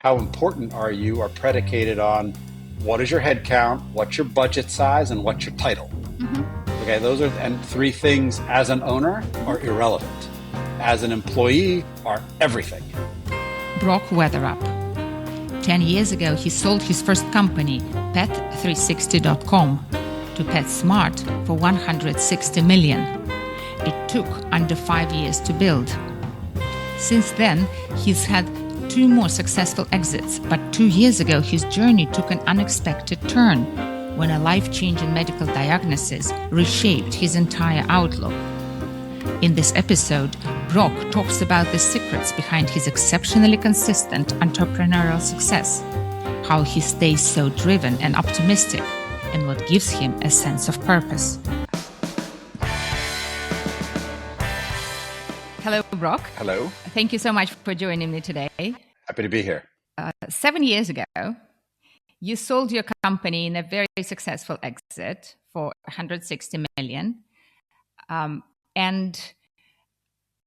how important are you are predicated on what is your head count, what's your budget size, and what's your title. Okay, those are, and three things as an owner are irrelevant. As an employee are everything. Brock Weatherup. 10 years ago, he sold his first company, Pet360.com, to PetSmart for $160 million. It took under 5 years to build. Since then, he's had 2 more successful exits, but 2 years ago, his journey took an unexpected turn when a life-changing medical diagnosis reshaped his entire outlook. In this episode, Brock talks about the secrets behind his exceptionally consistent entrepreneurial success, how he stays so driven and optimistic, and what gives him a sense of purpose. Hello, Brock. Hello. Thank you so much for joining me today. Happy to be here. 7 years ago, you sold your company in a very successful exit for $160 million. And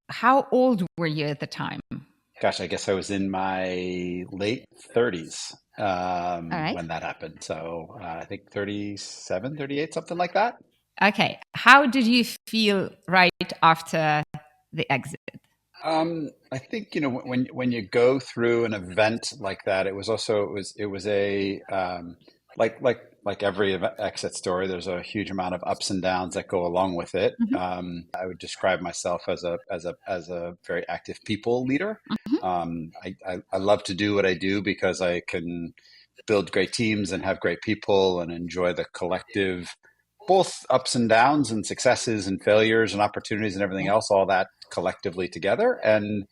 how old were you at the time? Gosh, I guess I was in my late 30s when that happened. So I think 37, 38, something like that. Okay. How did you feel right after the exit? I think, when you go through an event like that, it was a like every exit story, there's a huge amount of ups and downs that go along with it. I would describe myself as a very active people leader. I love to do what I do because I can build great teams and have great people and enjoy the collective, both ups and downs and successes and failures and opportunities and everything else, all that collectively together. And,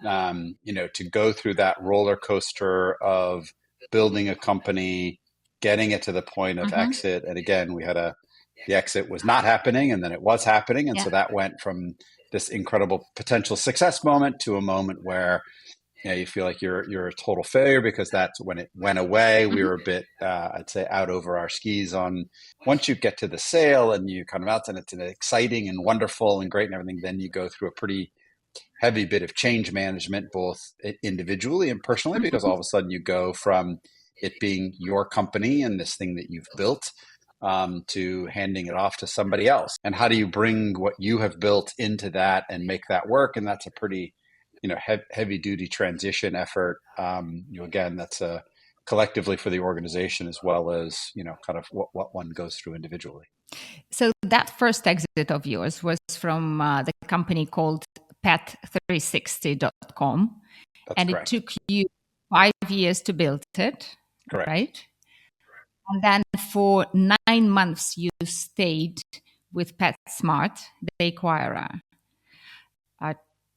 to go through that roller coaster of building a company, getting it to the point of exit. And again, the exit was not happening and then it was happening. And so that went from this incredible potential success moment to a moment where, you feel like you're a total failure because that's when it went away. We were a bit, I'd say, out over our skis on once you get to the sale and you kind of out and it's exciting and wonderful and great and everything, then you go through a pretty heavy bit of change management, both individually and personally, because all of a sudden you go from it being your company and this thing that you've built to handing it off to somebody else. And how do you bring what you have built into that and make that work? And that's a pretty heavy duty transition effort. Again, that's collectively for the organization as well as, kind of what one goes through individually. So that first exit of yours was from the company called Pet360.com. And correct. It took you 5 years to build it. Correct. Right? And then for 9 months, you stayed with PetSmart, the acquirer,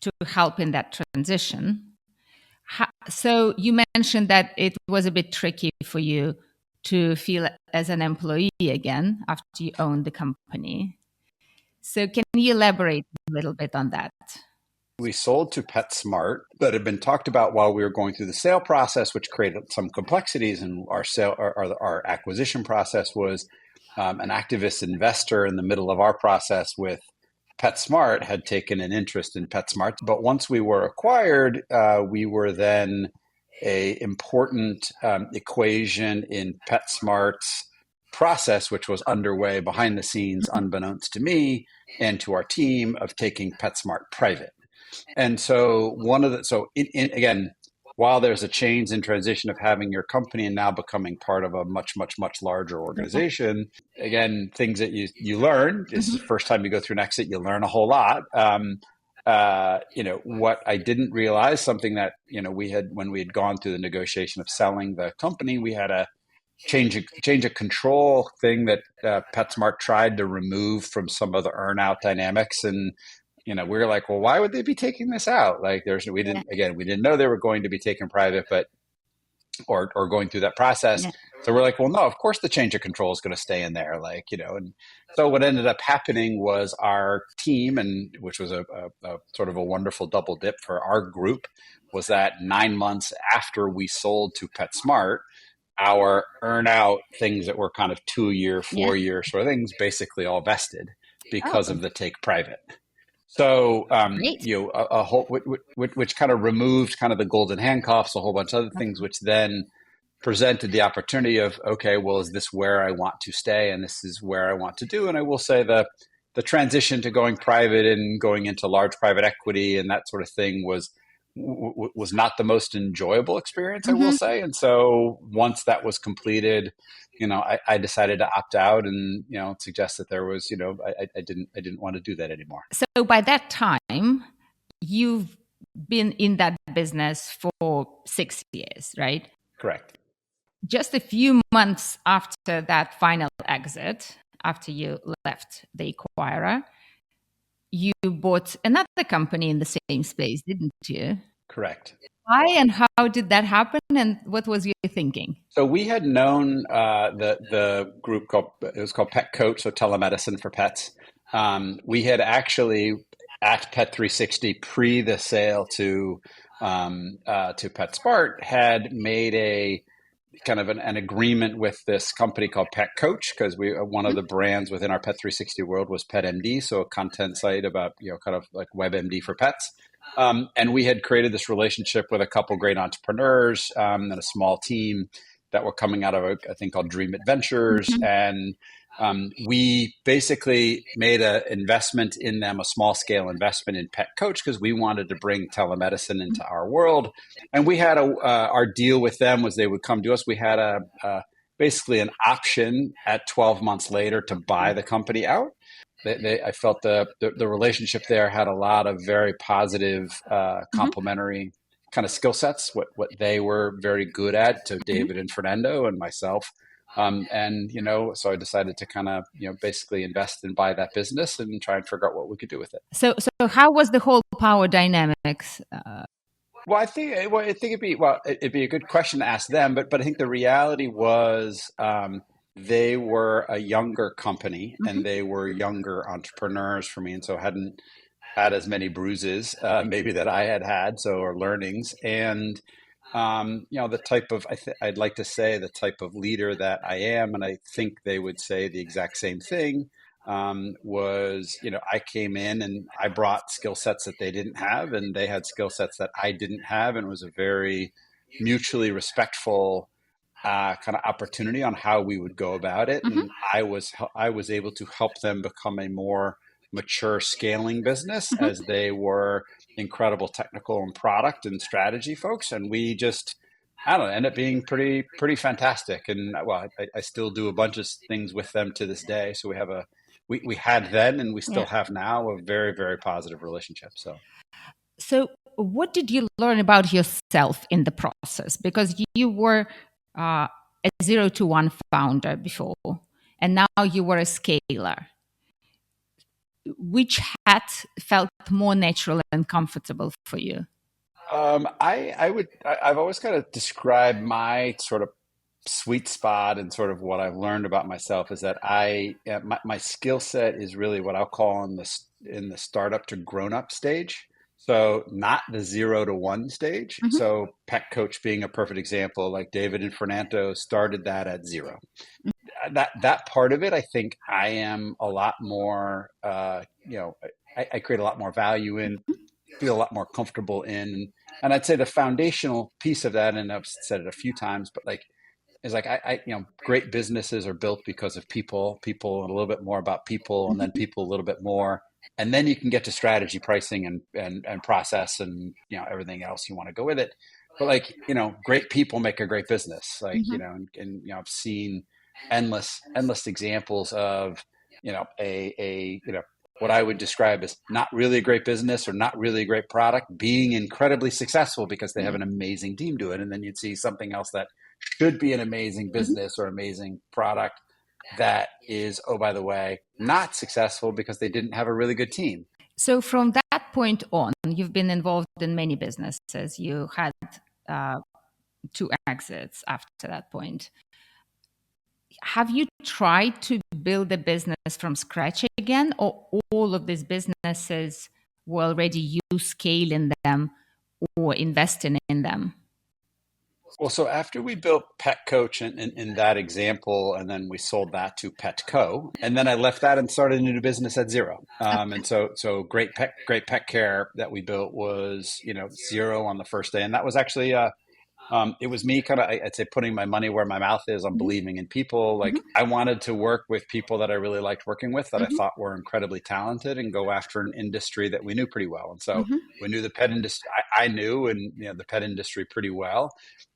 to help in that transition. So you mentioned that it was a bit tricky for you to feel as an employee again after you owned the company. So can you elaborate a little bit on that? We sold to PetSmart that had been talked about while we were going through the sale process, which created some complexities. And our acquisition process was an activist investor in the middle of our process with PetSmart had taken an interest in PetSmart. But once we were acquired, we were then a important equation in PetSmart's process, which was underway behind the scenes, unbeknownst to me and to our team, of taking PetSmart private. And so again, while there's a change in transition of having your company and now becoming part of a much, much, much larger organization, again, things that you learn, this is the first time you go through an exit, you learn a whole lot. What I didn't realize, something that, when we had gone through the negotiation of selling the company, we had a change of control thing that PetSmart tried to remove from some of the earn-out dynamics. And we were like, well, why would they be taking this out? Like we didn't know they were going to be taken private, or going through that process. Yeah. So we're like, well, no, of course the change of control is going to stay in there. And so what ended up happening was our team, and which was a sort of a wonderful double dip for our group, was that 9 months after we sold to PetSmart, our earn out things that were kind of 2 year, 4 year sort of things, basically all vested because of the take private. So, Great. a whole, which kind of removed kind of the golden handcuffs, a whole bunch of other things, which then presented the opportunity of, okay, well, is this where I want to stay? And this is where I want to do. And I will say the transition to going private and going into large private equity and that sort of thing was not the most enjoyable experience, I will Mhm. say. And so once that was completed, I decided to opt out and, suggest that there was, I didn't want to do that anymore. So by that time, you've been in that business for 6 years, right? Correct. Just a few months after that final exit, after you left the acquirer, you bought another company in the same space, didn't you? Correct. Why and how did that happen? And what was your thinking? So we had known the group called PetCoach, so telemedicine for pets. We had actually at Pet360 pre the sale to PetSmart had made a kind of an agreement with this company called PetCoach because one of the brands within our Pet360 world was PetMD, so a content site about kind of like WebMD for pets. And we had created this relationship with a couple great entrepreneurs and a small team that were coming out of a thing called Dream Adventures. Mhm. And we basically made an investment in them, a small scale investment in PetCoach, because we wanted to bring telemedicine into our world. And we had our deal with them was they would come to us. We had basically an option at 12 months later to buy the company out. I felt the relationship there had a lot of very positive, Mhm. complementary kind of skill sets. What they were very good at to Mhm. David and Fernando and myself, and so I decided to kind of basically invest and buy that business and try and figure out what we could do with it. So how was the whole power dynamics? Well, I think it'd be a good question to ask them, but I think the reality was they were a younger company and Mhm. they were younger entrepreneurs for me, and so hadn't had as many bruises maybe that I had had, so or learnings, and the type of I'd like to say the type of leader that I am, and I think they would say the exact same thing. Was I came in and I brought skill sets that they didn't have, and they had skill sets that I didn't have, and it was a very mutually respectful kind of opportunity on how we would go about it. Mhm. And I was able to help them become a more mature scaling business Mhm. as they were incredible technical and product and strategy folks. And we just, I don't know, end up being pretty fantastic. And well, I still do a bunch of things with them to this day. So we had then and we Yeah. still have now a very, very positive relationship. So. So what did you learn about yourself in the process? Because you were a 0 to 1 founder before, and now you were a scaler. Which hat felt more natural and comfortable for you? I've always kind of described my sort of sweet spot and sort of what I've learned about myself is that my skill set is really what I'll call in the startup to grown up stage. So not the 0 to 1 stage. Mhm. So Pet Coach being a perfect example, like David and Fernando started that at 0. That part of it, I think I am a lot more, I create a lot more value in, feel a lot more comfortable in. And I'd say the foundational piece of that, and I've said it a few times, but like, is like great businesses are built because of people, and a little bit more about people, and then Mhm. people a little bit more, and then you can get to strategy, pricing, and process, and everything else you want to go with it. But like great people make a great business. Like Mhm. and I've seen endless examples of a what I would describe as not really a great business or not really a great product being incredibly successful because they have Yeah. an amazing team do it, and then you'd see something else that should be an amazing Mhm. business or amazing product that is, oh, by the way, not successful because they didn't have a really good team. So from that point on, you've been involved in many businesses. You had uh, 2 exits after that point. Have you tried to build a business from scratch again, or all of these businesses were already you scaling them or investing in them? Well, so after we built PetCoach in that example, and then we sold that to Petco, and then I left that and started a new business at zero. And so great pet care that we built was, zero on the first day, and that was actually it was me kind of, I'd say, putting my money where my mouth is on Mhm, believing in people. mhm, Like I wanted to work with people that I really liked working with, that I mhm, thought were incredibly talented, and go after an industry that we knew pretty well. And so mhm, we knew the pet industry. I knew, and the pet industry pretty well.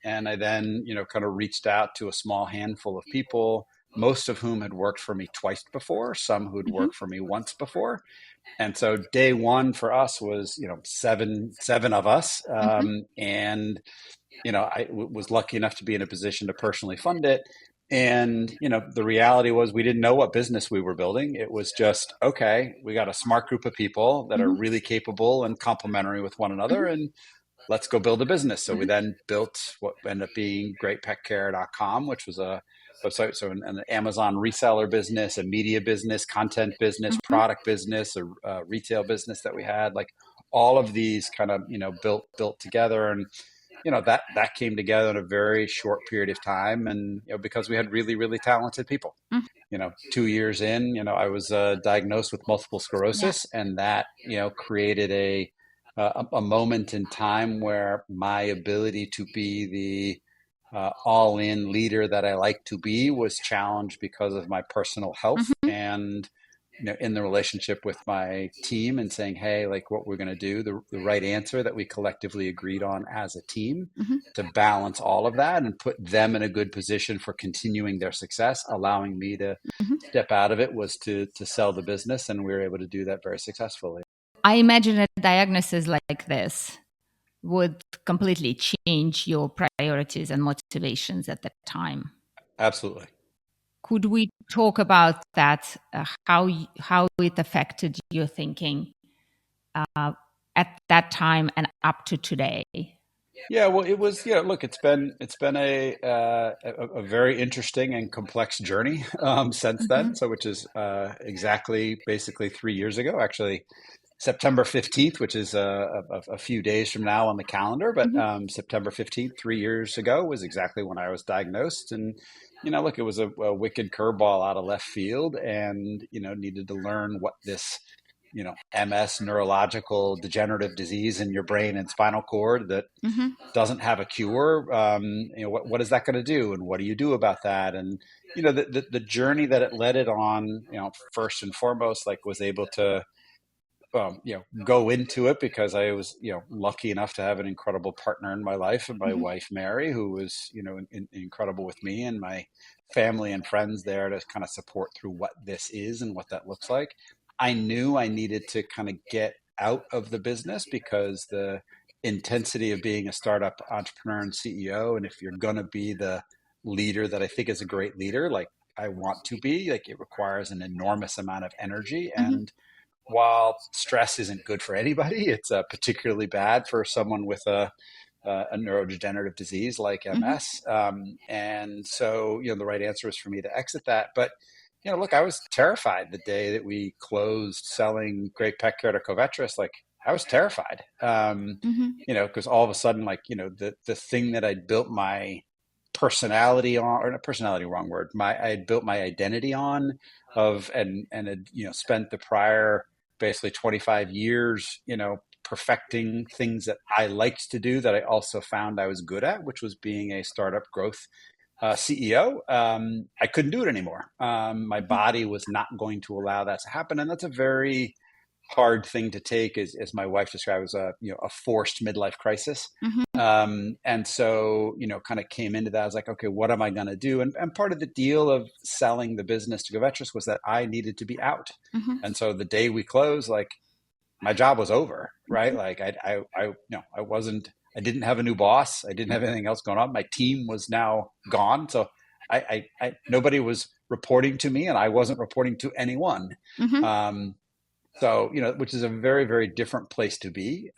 And I then, kind of reached out to a small handful of people, most of whom had worked for me twice before, some who'd mhm, worked for me once before. And so day one for us was, seven of us, mhm, and was lucky enough to be in a position to personally fund it. And, the reality was we didn't know what business we were building. It was just, okay, we got a smart group of people that are mhm, really capable and complementary with one another. mhm, And let's go build a business. So we mhm, then built what ended up being greatpetcare.com, which was a website. So an Amazon reseller business, a media business, content business, mhm, product business, a retail business that we had, like all of these kind of, built together. And that came together in a very short period of time, and because we had really really talented people. mhm. 2 years in, I was diagnosed with multiple Yeah. sclerosis, and that created a moment in time where my ability to be the all in leader that I like to be was challenged because of my personal health. Mhm, And in the relationship with my team, and saying, hey, like what we're going to do, the right answer that we collectively agreed on as a team, mhm, to balance all of that and put them in a good position for continuing their success, allowing me to mhm. step out of it, was to sell the business. And we were able to do that very successfully. I imagine a diagnosis like this would completely change your priorities and motivations at that time. Absolutely. Could we talk about that? How it affected your thinking uh, at that time and up to today? Yeah, well, it was. Yeah, look, it's been a very interesting and complex journey since then. Mhm, So, which is exactly basically 3 years ago, actually, September 15th, which is a few days from now on the calendar. But mhm, September 15th, 3 years ago, was exactly when I was diagnosed. And look, it was a wicked curveball out of left field, and needed to learn what this MS, neurological degenerative disease in your brain and spinal cord that mhm, doesn't have a cure. What is that going to do, and what do you do about that? And the journey that it led it on, first and foremost, like, was able to go into it because I was lucky enough to have an incredible partner in my life, and my mhm, wife Mary, who was incredible with me, and my family and friends there to kind of support through what this is and what that looks like. I knew I needed to kind of get out of the business because the intensity of being a startup entrepreneur and CEO, and if you're going to be the leader that I think is a great leader, like I want to be, like, it requires an enormous amount of energy. mhm, And while stress isn't good for anybody, it's particularly bad for someone with a neurodegenerative disease like mhm, MS. And so, the right answer is for me to exit that. But, look, I was terrified the day that we closed selling Great Pet Care to Covetrus. Like, I was terrified, mhm, because all of a sudden, like, the thing that I'd built my personality on, or not personality, wrong word, I had built my identity on, of and had spent the prior basically 25 years perfecting things that I liked to do, that I also found I was good at, which was being a startup growth CEO. I couldn't do it anymore. My mhm, body was not going to allow that to happen, and that's a very hard thing to take, as my wife described, as a forced midlife crisis. mhm, And so, kind of came into that. I was like, okay, what am I going to do? And part of the deal of selling the business to Govetris was that I needed to be out. mhm, And so the day we closed, like, my job was over, right? mhm, Like I wasn't, I didn't have a new boss. I didn't have anything else going on. My team was now gone. So nobody was reporting to me, and I wasn't reporting to anyone. mhm, Um, so, which is a very, very different place to be.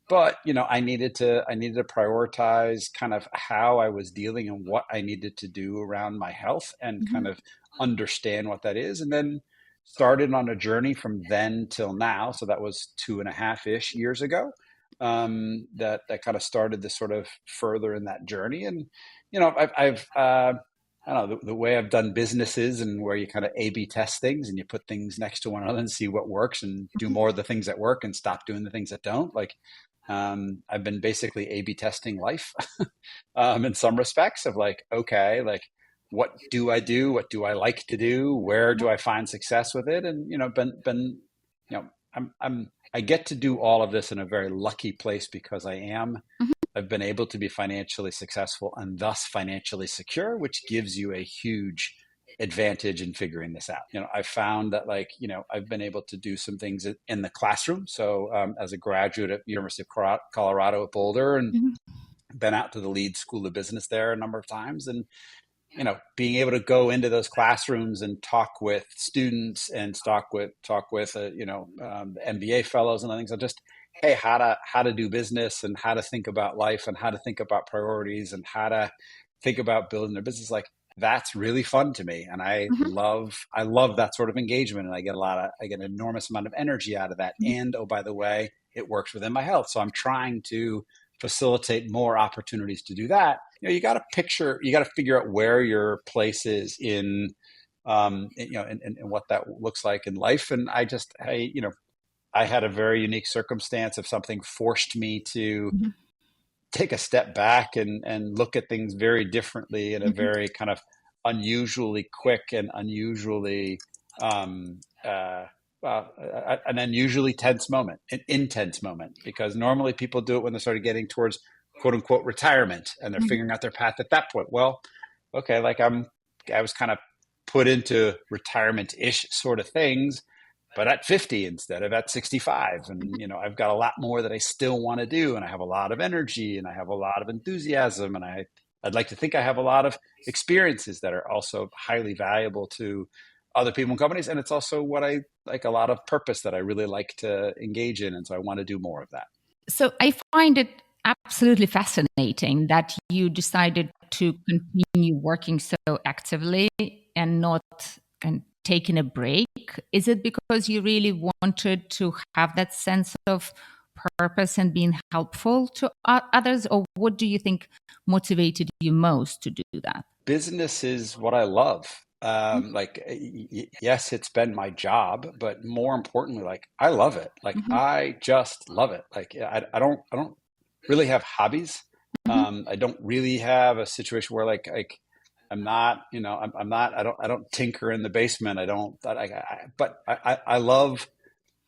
But I needed to prioritize kind of how I was dealing and what I needed to do around my health, and kind mhm, of understand what that is. And then started on a journey from then till now. So that was 2.5-ish years ago, that kind of started this sort of further in that journey. And I've I don't know, the way I've done businesses and where you kind of A/B test things and you put things next to one another and see what works and do more of the things that work and stop doing the things that don't. Like, I've been basically A/B testing life, in some respects of like, okay, like what do I do? What do I like to do? Where do I find success with it? And, I get to do all of this in a very lucky place because I've been able to be financially successful and thus financially secure, which gives you a huge advantage in figuring this out. I found that like, I've been able to do some things in the classroom. So as a graduate at University of Colorado at Boulder and Mhm. been out to the lead school of business there a number of times. And being able to go into those classrooms and talk with students and talk with the MBA fellows and things. I just, hey, how to do business and how to think about life and how to think about priorities and how to think about building their business. Like that's really fun to me, and Mhm. I love that sort of engagement, and I get an enormous amount of energy out of that. And oh, by the way, it works within my health, so I'm trying to facilitate more opportunities to do that. You got to figure out where your place is in what that looks like in life. And I had a very unique circumstance of something forced me to Mhm. take a step back and look at things very differently in a Mhm. very kind of unusually quick and unusually um, an unusually tense moment, an intense moment, because normally people do it when they started getting towards quote unquote retirement and they're Mhm. figuring out their path at that point. Well, okay, like I was kind of put into retirement-ish sort of things, but at 50 instead of at 65. And, I've got a lot more that I still want to do. And I have a lot of energy and I have a lot of enthusiasm. And I'd like to think I have a lot of experiences that are also highly valuable to other people and companies. And it's also what I like, a lot of purpose that I really like to engage in. And so I want to do more of that. So I find it absolutely fascinating that you decided to continue working so actively and not and taking a break. Is it because you really wanted to have that sense of purpose and being helpful to others, or what do you think motivated you most to do that? Business is what I love. Yes, it's been my job, but more importantly, like I love it. Like Mhm. I just love it. Like I don't really have hobbies. Mhm. I don't really have a situation where like I'm not, I'm not, I don't tinker in the basement. I don't, but I love,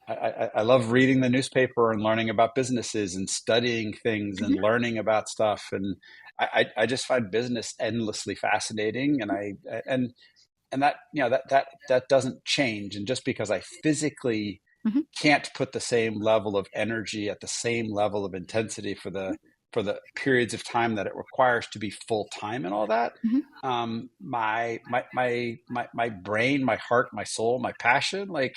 I love reading the newspaper and learning about businesses and studying things and Mhm. learning about stuff. And I just find business endlessly fascinating. And that, that doesn't change. And just because I physically Mhm. can't put the same level of energy at the same level of intensity for the periods of time that it requires to be full time and all that. Mhm. My brain, my heart, my soul, my passion, like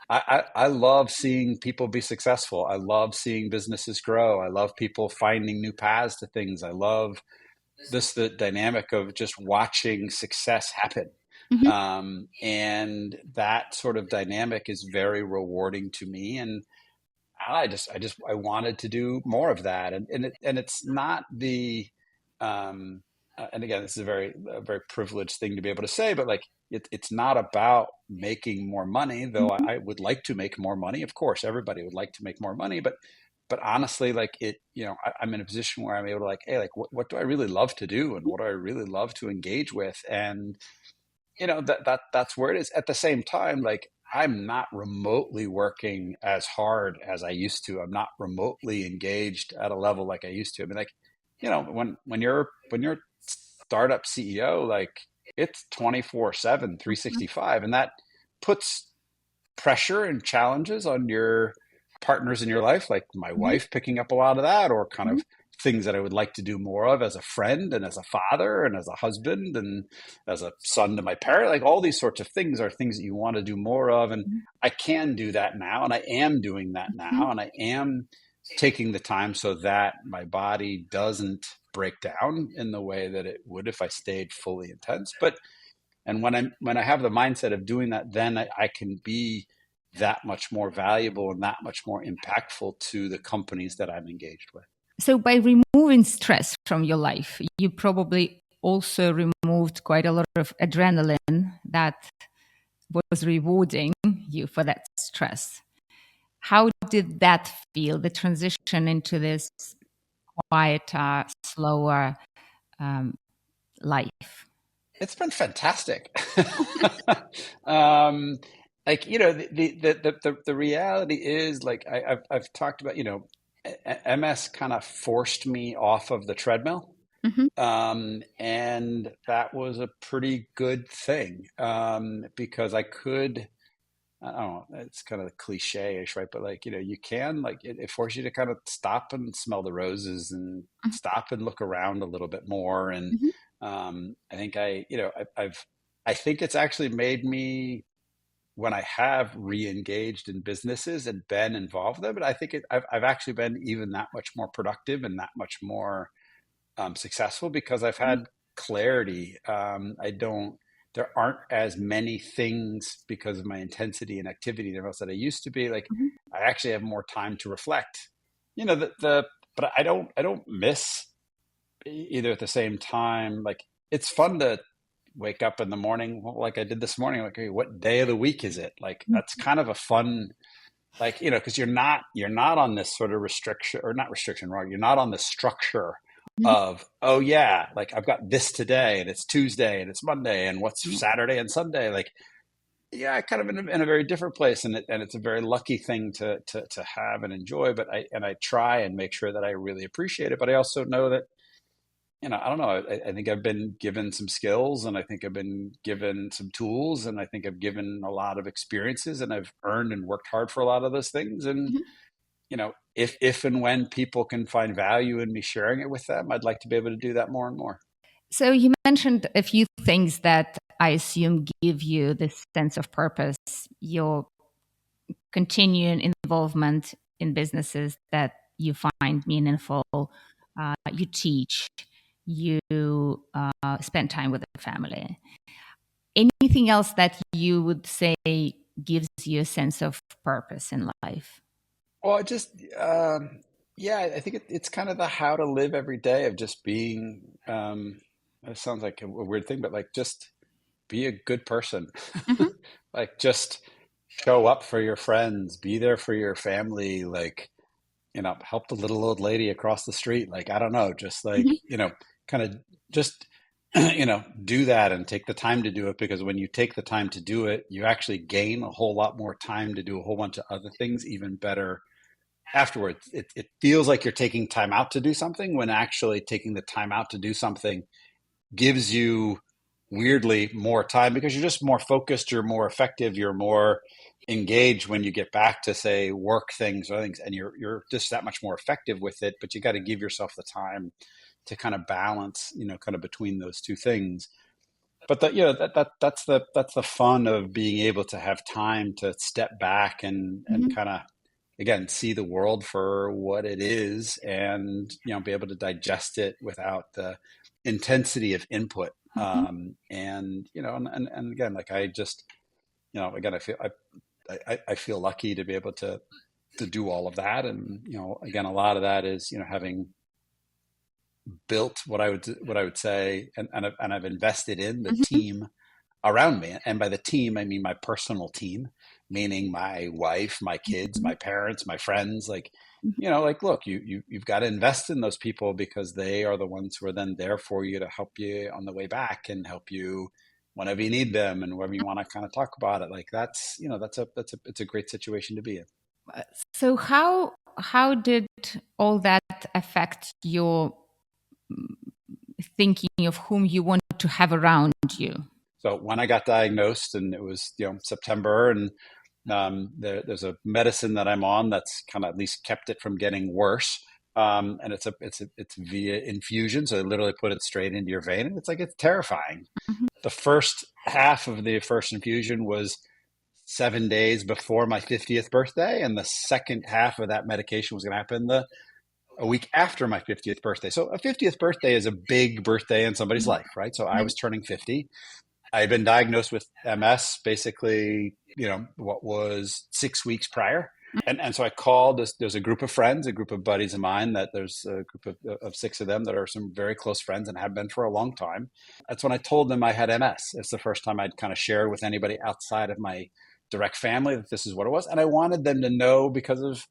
I love seeing people be successful. I love seeing businesses grow. I love people finding new paths to things. I love the dynamic of just watching success happen. Mhm. And that sort of dynamic is very rewarding to me. And I wanted to do more of that. And it's not and again, this is a very privileged thing to be able to say, but like, it's not about making more money, though Mhm. I would like to make more money. Of course, everybody would like to make more money, but honestly, like I'm in a position where I'm able to like, hey, like what do I really love to do? And what do I really love to engage with? And that's where it is. At the same time, like I'm not remotely working as hard as I used to. I'm not remotely engaged at a level like I used to. I mean, like, when you're startup CEO, like it's 24/7, 365, and that puts pressure and challenges on your partners in your life, like my Mhm. wife picking up a lot of that, or kind Mhm. of things that I would like to do more of as a friend and as a father and as a husband and as a son to my parent. Like all these sorts of things are things that you want to do more of. And Mhm. I can do that now. And I am doing that Mhm. now. And I am taking the time so that my body doesn't break down in the way that it would if I stayed fully intense. But and when I have the mindset of doing that, then I can be that much more valuable and that much more impactful to the companies that I'm engaged with. So by removing stress from your life, you probably also removed quite a lot of adrenaline that was rewarding you for that stress. How did that feel, the transition into this quieter, slower life? It's been fantastic. um, like, the reality is, like, I've talked about, MS kind of forced me off of the treadmill. Mm-hmm. And that was a pretty good thing, because I don't know, it's kind of cliche-ish, right? But like, you can, like, it forces you to kind of stop and smell the roses and stop and look around a little bit more. And Mm-hmm. I think I think it's actually made me, when I have re-engaged in businesses and been involved with them, but I think I've actually been even that much more productive and that much more successful because I've had clarity. There aren't as many things because of my intensity and activity that I used to be. Like, Mm-hmm. I actually have more time to reflect. But I don't miss either at the same time. Like, it's fun to wake up in the morning, like I did this morning. Like, hey, what day of the week is it? Like, that's kind of a fun, like, because you're not on this sort of restriction, or not restriction, wrong. You're not on the structure of, oh yeah, like I've got this today and it's Tuesday and it's Monday and what's Saturday and Sunday. Like, yeah, kind of in a very different place, and it's a very lucky thing to have and enjoy. But I try and make sure that I really appreciate it. But I also know that, I don't know. I think I've been given some skills, and I think I've been given some tools, and I think I've given a lot of experiences, and I've earned and worked hard for a lot of those things. And, if and when people can find value in me sharing it with them, I'd like to be able to do that more and more. So you mentioned a few things that I assume give you this sense of purpose, your continuing involvement in businesses that you find meaningful, you teach, you spend time with the family. Anything else that you would say gives you a sense of purpose in life? Well, yeah, I think it's kind of the how to live every day of just being. It sounds like a weird thing, but like, just be a good person. Mm-hmm. Like, just show up for your friends, be there for your family, like, help the little old lady across the street. Like, I don't know, just like, Mm-hmm. kind of just, do that and take the time to do it, because when you take the time to do it, you actually gain a whole lot more time to do a whole bunch of other things even better afterwards. It feels like you're taking time out to do something, when actually taking the time out to do something gives you, weirdly, more time, because you're just more focused, you're more effective, you're more engaged when you get back to, say, work things or things, and you're just that much more effective with it. But you got to give yourself the time to kind of balance, kind of between those two things. But that's the fun of being able to have time to step back and Mm-hmm. kind of, again, see the world for what it is, and, be able to digest it without the intensity of input. Mm-hmm. And, and again, like, I just, again, I feel lucky to be able to do all of that. And, again, a lot of that is, having built what I would say, and I've invested in the Mm-hmm. team around me. And by the team, I mean my personal team, meaning my wife, my kids, my parents, my friends. Like, like, look, you've got to invest in those people, because they are the ones who are then there for you to help you on the way back and help you whenever you need them and whenever you want to kind of talk about it. Like, it's a great situation to be in. So how did all that affect your thinking of whom you want to have around you? So when I got diagnosed, and it was, September, and there's a medicine that I'm on that's kind of at least kept it from getting worse. And it's via infusion, so they literally put it straight into your vein, and it's terrifying. Mhm. The first half of the first infusion was 7 days before my 50th birthday, and the second half of that medication was going to happen a week after my 50th birthday. So a 50th birthday is a big birthday in somebody's life, right? So I was turning 50. I'd been diagnosed with MS basically, what was 6 weeks prior. And so I called there's a group of friends, a group of buddies of mine that there's a group of six of them that are some very close friends and have been for a long time. That's when I told them I had MS. It's the first time I'd kind of shared with anybody outside of my direct family that this is what it was. And I wanted them to know because of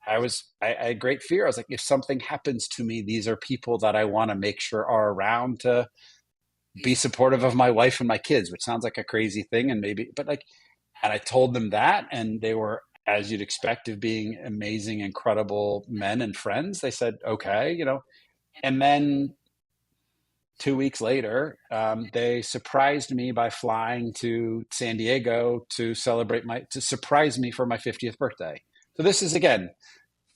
I had great fear. I was like, if something happens to me, these are people that I want to make sure are around to be supportive of my wife and my kids, which sounds like a crazy thing. And maybe, but like, and I told them that, and they were, as you'd expect of being amazing, incredible men and friends. They said, okay, and then 2 weeks later, they surprised me by flying to San Diego to to surprise me for my 50th birthday. So this is again,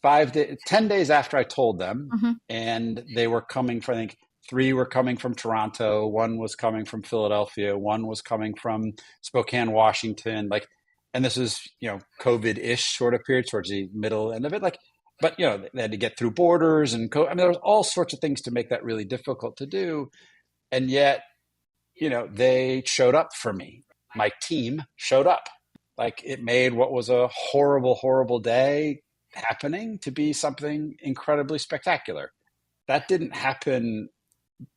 10 days after I told them, Mm-hmm. and they were coming from, I think three were coming from Toronto, one was coming from Philadelphia, one was coming from Spokane, Washington, like, and this was, COVID-ish sort of period towards the middle end of it. Like, but they had to get through borders and there was all sorts of things to make that really difficult to do. And yet, they showed up for me. My team showed up. Like it made what was a horrible, horrible day happening to be something incredibly spectacular. That didn't happen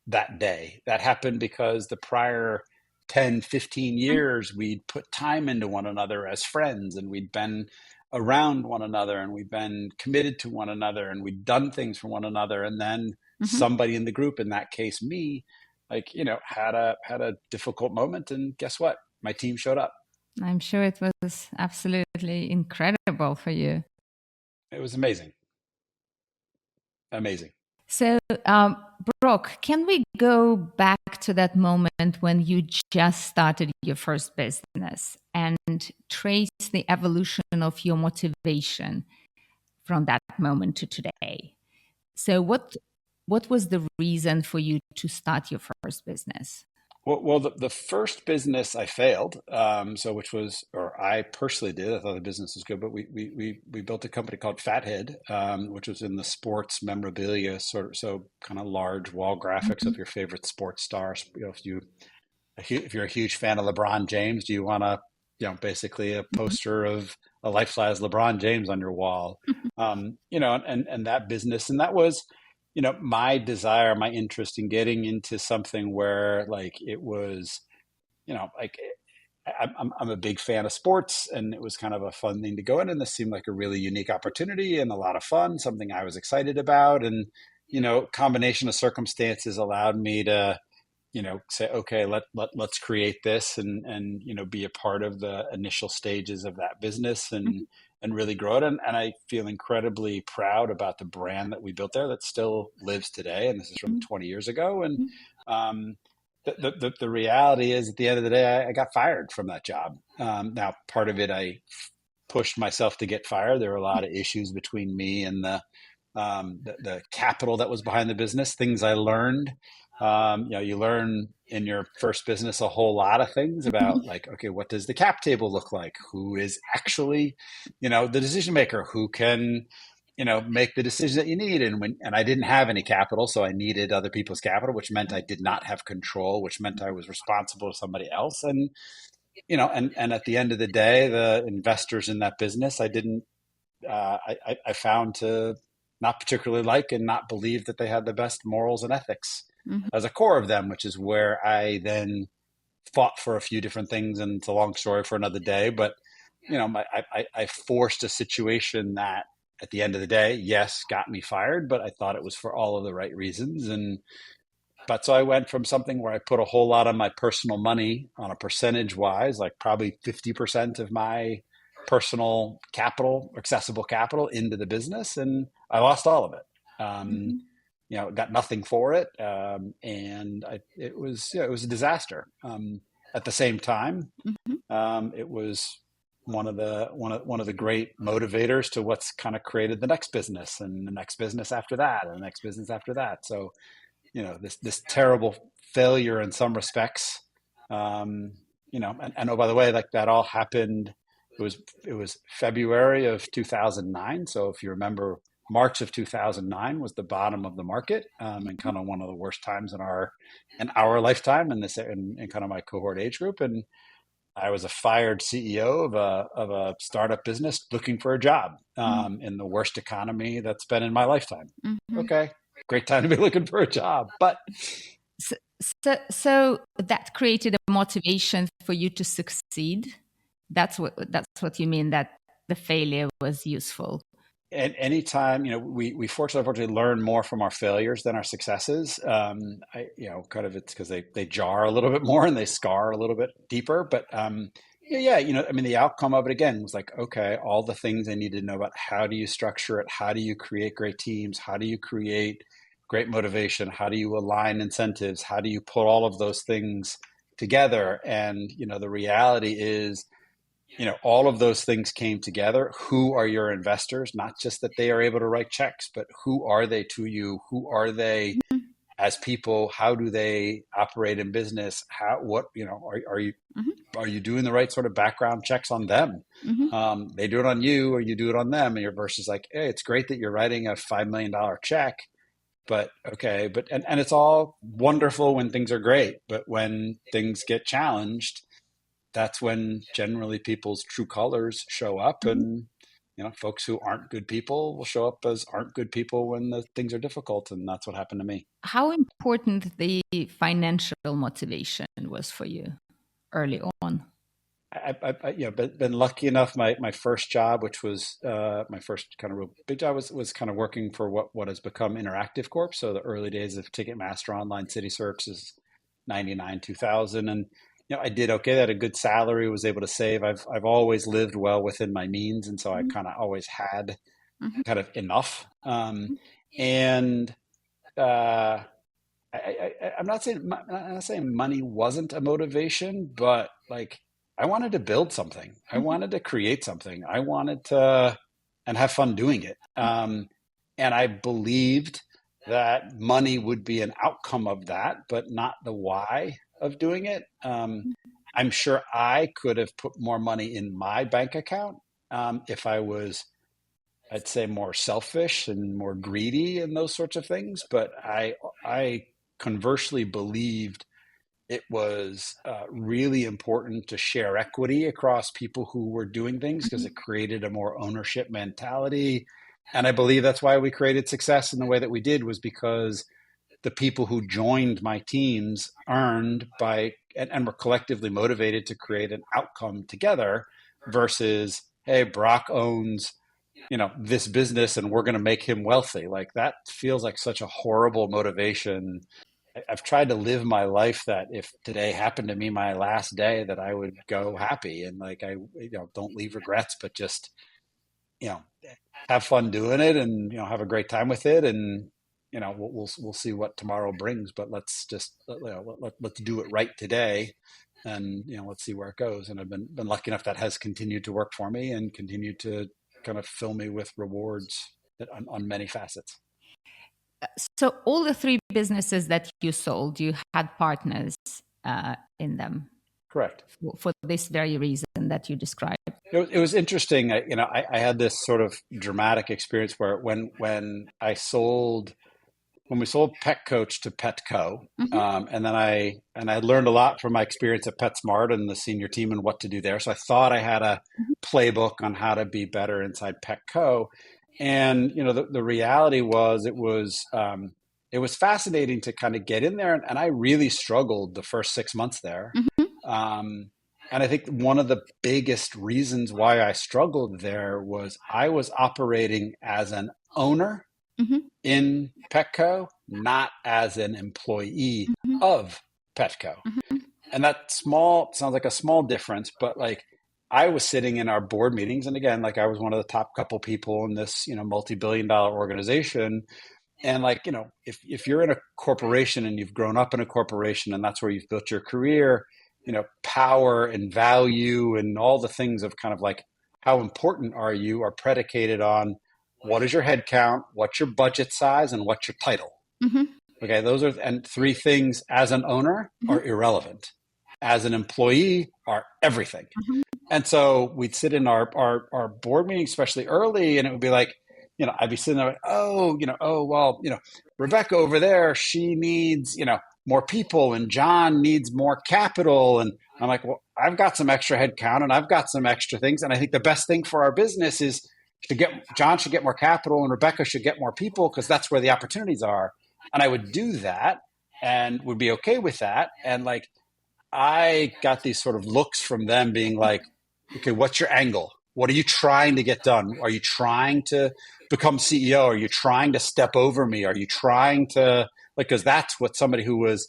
that day. That happened because the prior 10, 15 years, we'd put time into one another as friends, and we'd been around one another, and we'd been committed to one another, and we'd done things for one another. And then Mm-hmm. somebody in the group, in that case, me, like, had a difficult moment. And guess what? My team showed up. I'm sure it was absolutely incredible for you. It was amazing. Amazing. So, Brooke, can we go back to that moment when you just started your first business and trace the evolution of your motivation from that moment to today? So, what was the reason for you to start your first business? Well, the first business I failed, which was, or I personally did. I thought the business was good, but we built a company called Fathead, which was in the sports memorabilia sort of, so kind of large wall graphics Mhm. of your favorite sports stars. If you're a huge fan of LeBron James, do you want basically a poster of a life-size LeBron James on your wall? And that business, and that was my desire, my interest in getting into something where like it was, like I'm a big fan of sports, and it was kind of a fun thing to go in. And this seemed like a really unique opportunity and a lot of fun, something I was excited about. And, combination of circumstances allowed me to, say, okay, let's create this and, be a part of the initial stages of that business and really grow it. And I feel incredibly proud about the brand that we built there that still lives today. And this is from 20 years ago. And um, the reality is, at the end of the day, I got fired from that job. Now, part of it, I pushed myself to get fired. There were a lot of issues between me and the capital that was behind the business, things I learned. You learn in your first business a whole lot of things about, like, okay, what does the cap table look like? Who is actually, the decision maker? Who can, make the decisions that you need? And I didn't have any capital, so I needed other people's capital, which meant I did not have control, which meant I was responsible to somebody else. And, and at the end of the day, the investors in that business, I found to not particularly like and not believe that they had the best morals and ethics Mhm. as a core of them, which is where I then fought for a few different things. And it's a long story for another day, but I forced a situation that at the end of the day, yes, got me fired, but I thought it was for all of the right reasons. But so I went from something where I put a whole lot of my personal money on a percentage wise, like probably 50% of my personal capital, accessible capital, into the business, and I lost all of it. Mhm. Got nothing for it, and it was a disaster. At the same time, Mhm. it was one of the great motivators to what's kind of created the next business and the next business after that and the next business after that. So this terrible failure in some respects, and oh, by the way, like that all happened. It was February of 2009. So if you remember, March of 2009 was the bottom of the market, and kind of one of the worst times in our lifetime in kind of my cohort age group. And I was a fired CEO of a startup business looking for a job in the worst economy that's been in my lifetime. Mm-hmm. Okay, great time to be looking for a job, but so that created a motivation for you to succeed. That's what you mean, that the failure was useful. at any time, we fortunately learn more from our failures than our successes. Kind of it's because they jar a little bit more and they scar a little bit deeper. But yeah, I mean, the outcome of it again was like, okay, all the things I needed to know about how do you structure it, how do you create great teams, how do you create great motivation, how do you align incentives, how do you put all of those things together. And the reality is, all of those things came together. Who are your investors? Not just that they are able to write checks, but who are they to you? Who are they as people? How do they operate in business? Are you doing the right sort of background checks on them? They do it on you, or you do it on them. And your versus like, hey, it's great that you're writing a $5 million check, but okay, and it's all wonderful when things are great, but when things get challenged, that's when generally people's true colors show up. And folks who aren't good people will show up as aren't good people when the things are difficult. And that's what happened to me. How important the financial motivation was for you early on? I've been lucky enough. My first job, which was my first kind of real big job, was kind of working for what has become Interactive Corp. So the early days of Ticketmaster Online City Search, 99, 2000. And I did okay. I had a good salary, was able to save. I've always lived well within my means, and so I kind of always had kind of enough. And I'm not saying money wasn't a motivation, but like I wanted to build something. I wanted to create something. I wanted to and have fun doing it. And I believed that money would be an outcome of that, but not the why of doing it. I'm sure I could have put more money in my bank account if I was, I'd say, more selfish and more greedy and those sorts of things. But I conversely believed it was really important to share equity across people who were doing things because it created a more ownership mentality. And I believe that's why we created success in the way that we did, was because the people who joined my teams earned by and were collectively motivated to create an outcome together versus, hey, Brock owns, this business and we're going to make him wealthy. Like that feels like such a horrible motivation. I've tried to live my life that if today happened to me my last day, that I would go happy and like I don't leave regrets, but just have fun doing it and have a great time with it. And we'll see what tomorrow brings, but let's just let's do it right today, and let's see where it goes. And I've been lucky enough that has continued to work for me and continued to kind of fill me with rewards on many facets. So all the three businesses that you sold, you had partners in them. Correct. For this very reason that you described. It was interesting. I had this sort of dramatic experience where when we sold PetCoach to Petco, and then I learned a lot from my experience at PetSmart and the senior team and what to do there. So I thought I had a playbook on how to be better inside Petco. And the reality was it was fascinating to kind of get in there, and I really struggled the first 6 months there. And I think one of the biggest reasons why I struggled there was I was operating as an owner in Petco, not as an employee of Petco. And that sounds like a small difference, but like I was sitting in our board meetings, and again, like I was one of the top couple people in this, multi-billion-dollar organization. And like, if you're in a corporation and you've grown up in a corporation and that's where you've built your career, power and value and all the things of kind of like how important are you are predicated on what is your head count, what's your budget size, and what's your title. Okay, and three things as an owner are irrelevant. As an employee are everything. And so we'd sit in our board meetings, especially early, and it would be like, I'd be sitting there like, oh, well, Rebecca over there, she needs, more people, and John needs more capital. And I'm like, well, I've got some extra headcount and I've got some extra things. And I think the best thing for our business is John should get more capital and Rebecca should get more people, because that's where the opportunities are. And I would do that and would be okay with that. And like, I got these sort of looks from them being like, okay, what's your angle? What are you trying to get done? Are you trying to become CEO? Are you trying to step over me? Are you trying to, like, because that's what somebody who was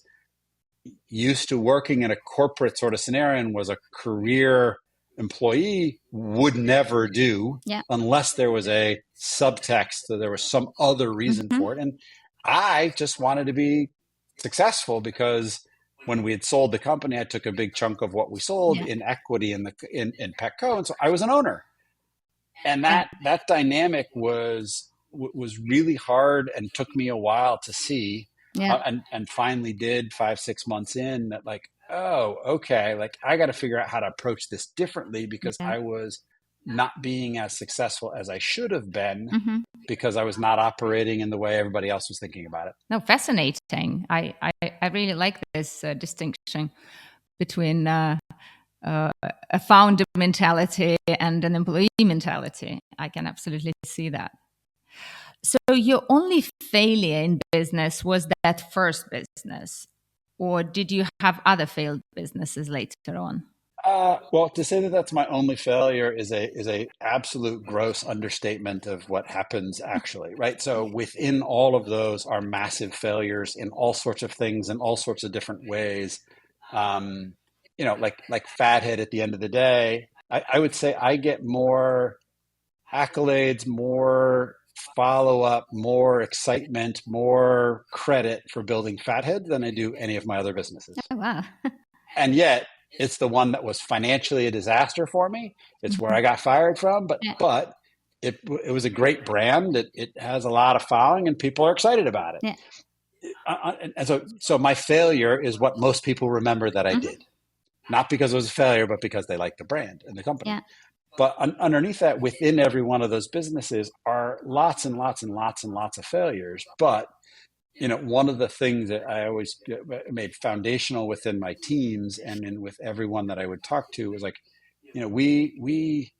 used to working in a corporate sort of scenario and was a career employee would never do, unless there was a subtext, or there was some other reason for it. And I just wanted to be successful, because when we had sold the company, I took a big chunk of what we sold in equity in PetCo, and so I was an owner. And that dynamic was really hard and took me a while to see, and finally did 5-6 months in, that like, oh, okay, like I got to figure out how to approach this differently, because I was not being as successful as I should have been, because I was not operating in the way everybody else was thinking about it. No, fascinating. I really like this distinction between a founder mentality and an employee mentality. I can absolutely see that. So your only failure in business was that first business, or did you have other failed businesses later on? Well, to say that that's my only failure is a absolute gross understatement of what happens actually, right? So within all of those are massive failures in all sorts of things, in all sorts of different ways. Like fathead at the end of the day, I would say I get more accolades, more follow-up, more excitement, more credit for building Fathead than I do any of my other businesses. Oh, wow. And yet it's the one that was financially a disaster for me. It's where I got fired from, but it was a great brand. It has a lot of following and people are excited about it. And so my failure is what most people remember that I did. Not because it was a failure, but because they like the brand and the company. Yeah. But underneath that, within every one of those businesses are lots and lots and lots and lots of failures. But, one of the things that I always made foundational within my teams and with everyone that I would talk to was like, we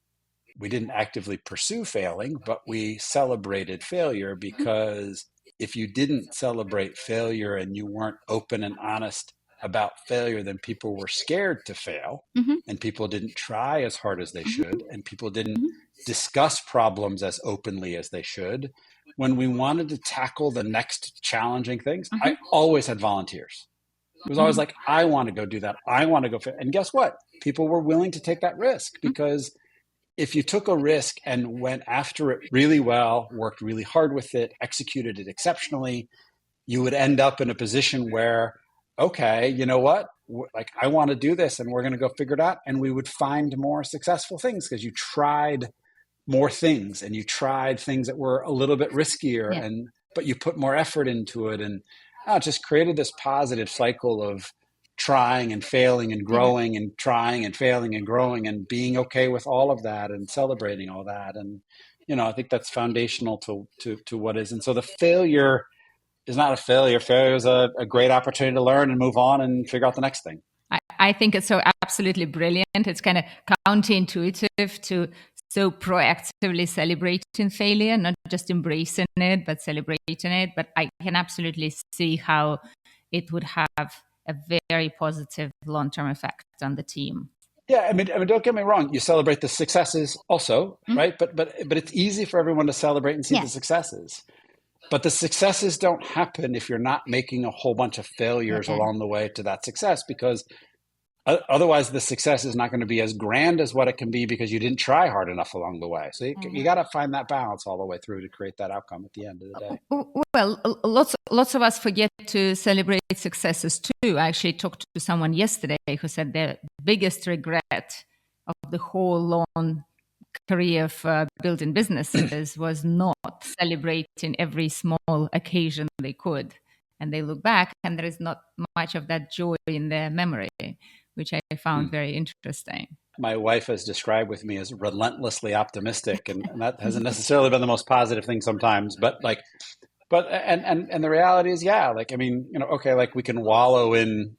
didn't actively pursue failing, but we celebrated failure, because if you didn't celebrate failure and you weren't open and honest about failure, then people were scared to fail, and people didn't try as hard as they should, and people didn't discuss problems as openly as they should. When we wanted to tackle the next challenging things, I always had volunteers. It was always like, I want to go do that. I want to go. And guess what? People were willing to take that risk, because if you took a risk and went after it really well, worked really hard with it, executed it exceptionally, you would end up in a position where, okay, you know what? Like, I want to do this and we're going to go figure it out. And we would find more successful things because you tried more things and you tried things that were a little bit riskier, but you put more effort into it, and it just created this positive cycle of trying and failing and growing and trying and failing and growing and being okay with all of that and celebrating all that. And, I think that's foundational to what is. And so the failure is not a failure. Failure is a great opportunity to learn and move on and figure out the next thing. I think it's so absolutely brilliant. It's kind of counterintuitive to so proactively celebrating failure, not just embracing it, but celebrating it. But I can absolutely see how it would have a very positive long-term effect on the team. Yeah, I mean, don't get me wrong. You celebrate the successes also, right? But it's easy for everyone to celebrate and see the successes. But the successes don't happen if you're not making a whole bunch of failures along the way to that success, because otherwise the success is not going to be as grand as what it can be because you didn't try hard enough along the way. So you got to find that balance all the way through to create that outcome at the end of the day. Well, lots of us forget to celebrate successes too. I actually talked to someone yesterday who said their biggest regret of the whole long career of building businesses was not celebrating every small occasion they could. And they look back and there is not much of that joy in their memory, which I found very interesting. my wife has described with me as relentlessly optimistic, and that hasn't necessarily been the most positive thing sometimes. But like, and the reality is, yeah, like I mean, okay, like we can wallow in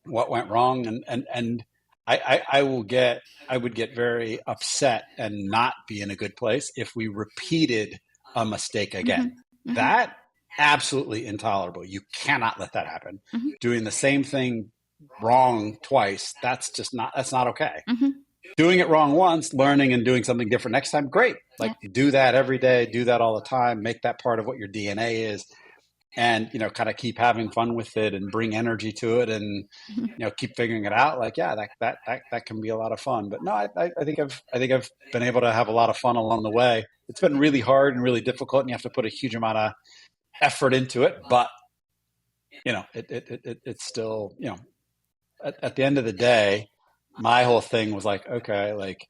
what went wrong, and I would get very upset and not be in a good place if we repeated a mistake Mm-hmm. again. Mm-hmm. That absolutely intolerable. You cannot let that happen. Mm-hmm. Doing the same thing wrong twice, that's not okay. Mm-hmm. Doing it wrong once, learning and doing something different next time, great. Yeah. Like do that every day, do that all the time, make that part of what your DNA is, and kind of keep having fun with it and bring energy to it, and keep figuring it out. Like, yeah, that can be a lot of fun. But no, I think I've been able to have a lot of fun along the way. It's been really hard and really difficult, and you have to put a huge amount of effort into it. But it's still, at the end of the day, my whole thing was like, okay, like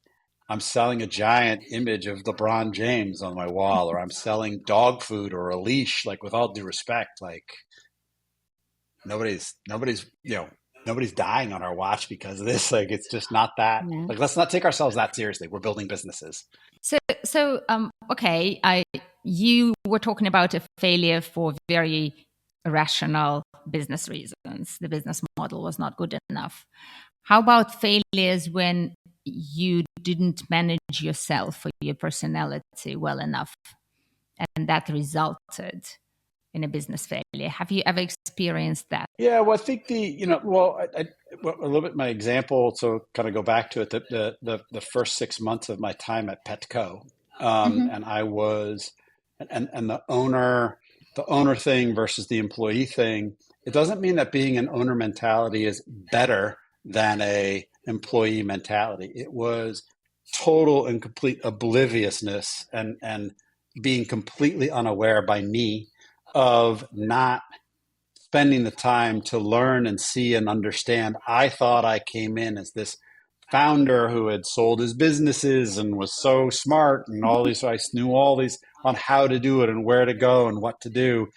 I'm selling a giant image of LeBron James on my wall, or I'm selling dog food or a leash. Like, with all due respect, like nobody's nobody's dying on our watch because of this. Like, it's just not that. Yeah. Like, let's not take ourselves that seriously. We're building businesses. Okay, you were talking about a failure for very rational business reasons. The business model was not good enough. How about failures when you didn't manage yourself or your personality well enough, and that resulted in a business failure? Have you ever experienced that? Yeah, well, I think well, a little bit my example. So, kind of go back to it. The first 6 months of my time at Petco, Mm-hmm. and I was, and the owner thing versus the employee thing. It doesn't mean that being an owner mentality is better than a employee mentality. It was total and complete obliviousness, and being completely unaware by me of not spending the time to learn and see and understand. I thought I came in as this founder who had sold his businesses and was so smart and all these, so I knew all these on how to do it and where to go and what to do.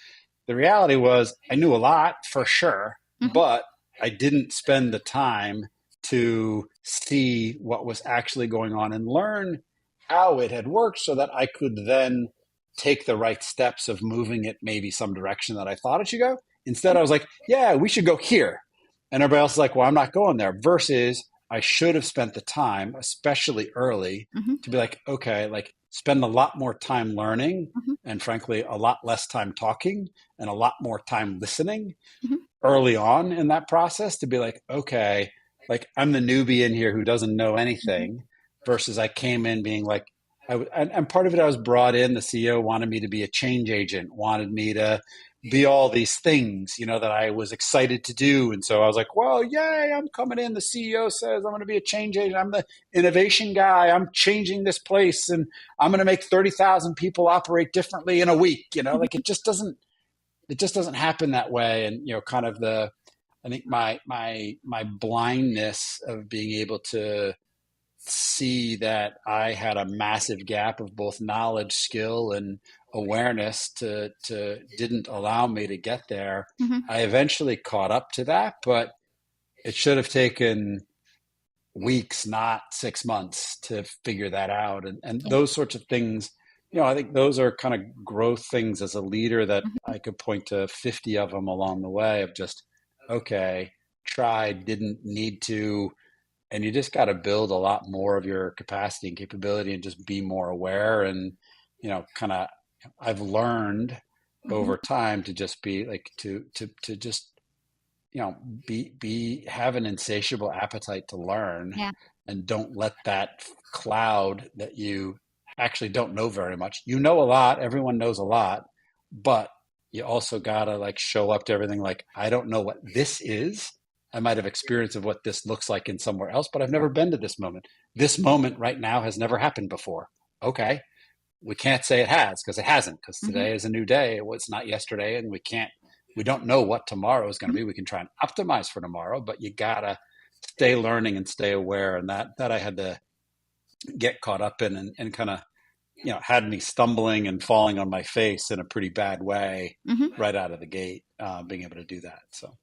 The reality was I knew a lot for sure, Mm-hmm. but I didn't spend the time to see what was actually going on and learn how it had worked so that I could then take the right steps of moving it maybe some direction that I thought it should go. Instead, I was like, yeah, we should go here. And everybody else is like, well, I'm not going there. Versus I should have spent the time, especially early, Mm-hmm. to be like, okay, like spend a lot more time learning, Mm-hmm. and frankly, a lot less time talking and a lot more time listening Mm-hmm. early on in that process, to be like, okay, like I'm the newbie in here who doesn't know anything, versus I came in being like, and part of it, I was brought in, the CEO wanted me to be a change agent, wanted me to be all these things, that I was excited to do. And so I was like, well, yay, I'm coming in. The CEO says I'm going to be a change agent. I'm the innovation guy. I'm changing this place, and I'm going to make 30,000 people operate differently in a week. Like it just doesn't happen that way. And, kind of I think my blindness of being able to see that I had a massive gap of both knowledge, skill, and awareness to didn't allow me to get there. Mm-hmm. I eventually caught up to that, but it should have taken weeks, not 6 months, to figure that out. And Yeah. those sorts of things, I think those are kind of growth things as a leader that I could point to 50 of them along the way of just, okay, tried, didn't need to, and you just got to build a lot more of your capacity and capability and just be more aware. And kind of, I've learned Mm-hmm. over time to just be like, to just be have an insatiable appetite to learn, Yeah. and don't let that cloud that you actually don't know very much. You know a lot, everyone knows a lot, but you also gotta like show up to everything like, I don't know what this is. I might have experience of what this looks like in somewhere else, but I've never been to this moment. This moment right now has never happened before. Okay. We can't say it has, because it hasn't, because Mm-hmm. today is a new day. It's not yesterday, and we don't know what tomorrow is going to be. We can try and optimize for tomorrow, but you gotta stay learning and stay aware. And that I had to get caught up in, and kind of, had me stumbling and falling on my face in a pretty bad way Mm-hmm. right out of the gate, being able to do that. So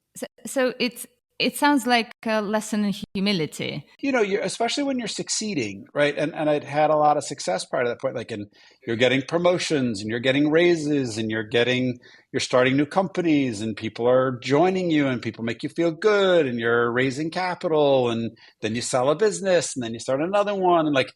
So it's it sounds like a lesson in humility. You're, especially when you're succeeding, right? And I'd had a lot of success prior to that point, like you're getting promotions and you're getting raises and you're starting new companies and people are joining you and people make you feel good and you're raising capital and then you sell a business and then you start another one. And like,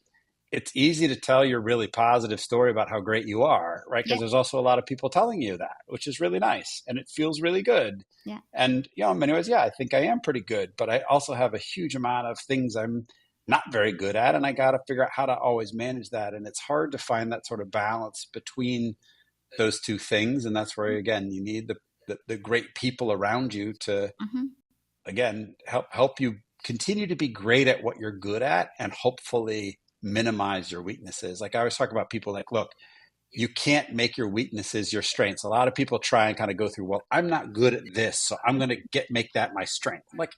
it's easy to tell your really positive story about how great you are, right? Yeah, Because there's also a lot of people telling you that, which is really nice and it feels really good. yeah. And in many ways, yeah, I think I am pretty good, but I also have a huge amount of things I'm not very good at, and I got to figure out how to always manage that. And it's hard to find that sort of balance between those two things. And that's where again you need the great people around you to Hmm. again help you continue to be great at what you're good at, and hopefully minimize your weaknesses. Like I always talk about people like, look, you can't make your weaknesses your strengths. A lot of people try and kind of go through, well, I'm not good at this, so I'm going to make that my strength. I'm like,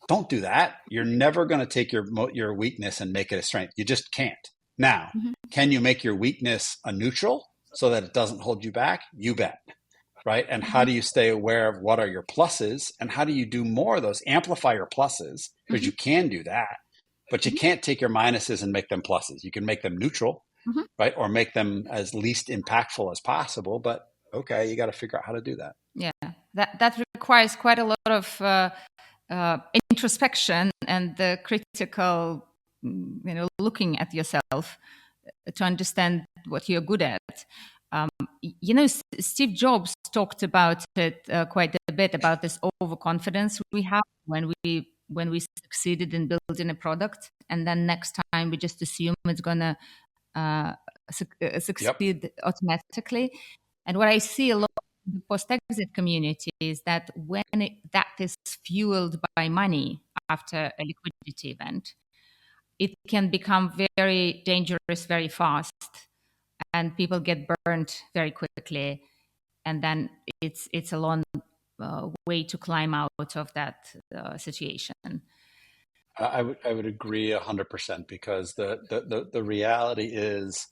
don't do that. You're never going to take your weakness and make it a strength. You just can't. Now, Hmm. can you make your weakness a neutral so that it doesn't hold you back? You bet. Right. And how Hmm. do you stay aware of what are your pluses and how do you do more of those? Amplify your pluses, because Hmm. you can do that, but you Hmm. can't take your minuses and make them pluses. You can make them neutral, Hmm. right? Or make them as least impactful as possible. But okay, you got to figure out how to do that. Yeah, that requires quite a lot of introspection and the critical, looking at yourself to understand what you're good at. Um, Steve Jobs talked about it quite a bit, about this overconfidence we have when we succeeded in building a product, and then next time we just assume it's gonna uh, Yep. succeed automatically. And what I see a lot in the post-exit community is that when that is fueled by money after a liquidity event, it can become very dangerous very fast, and people get burned very quickly. And then it's a long way to climb out of that situation. I would agree 100%, because the reality is,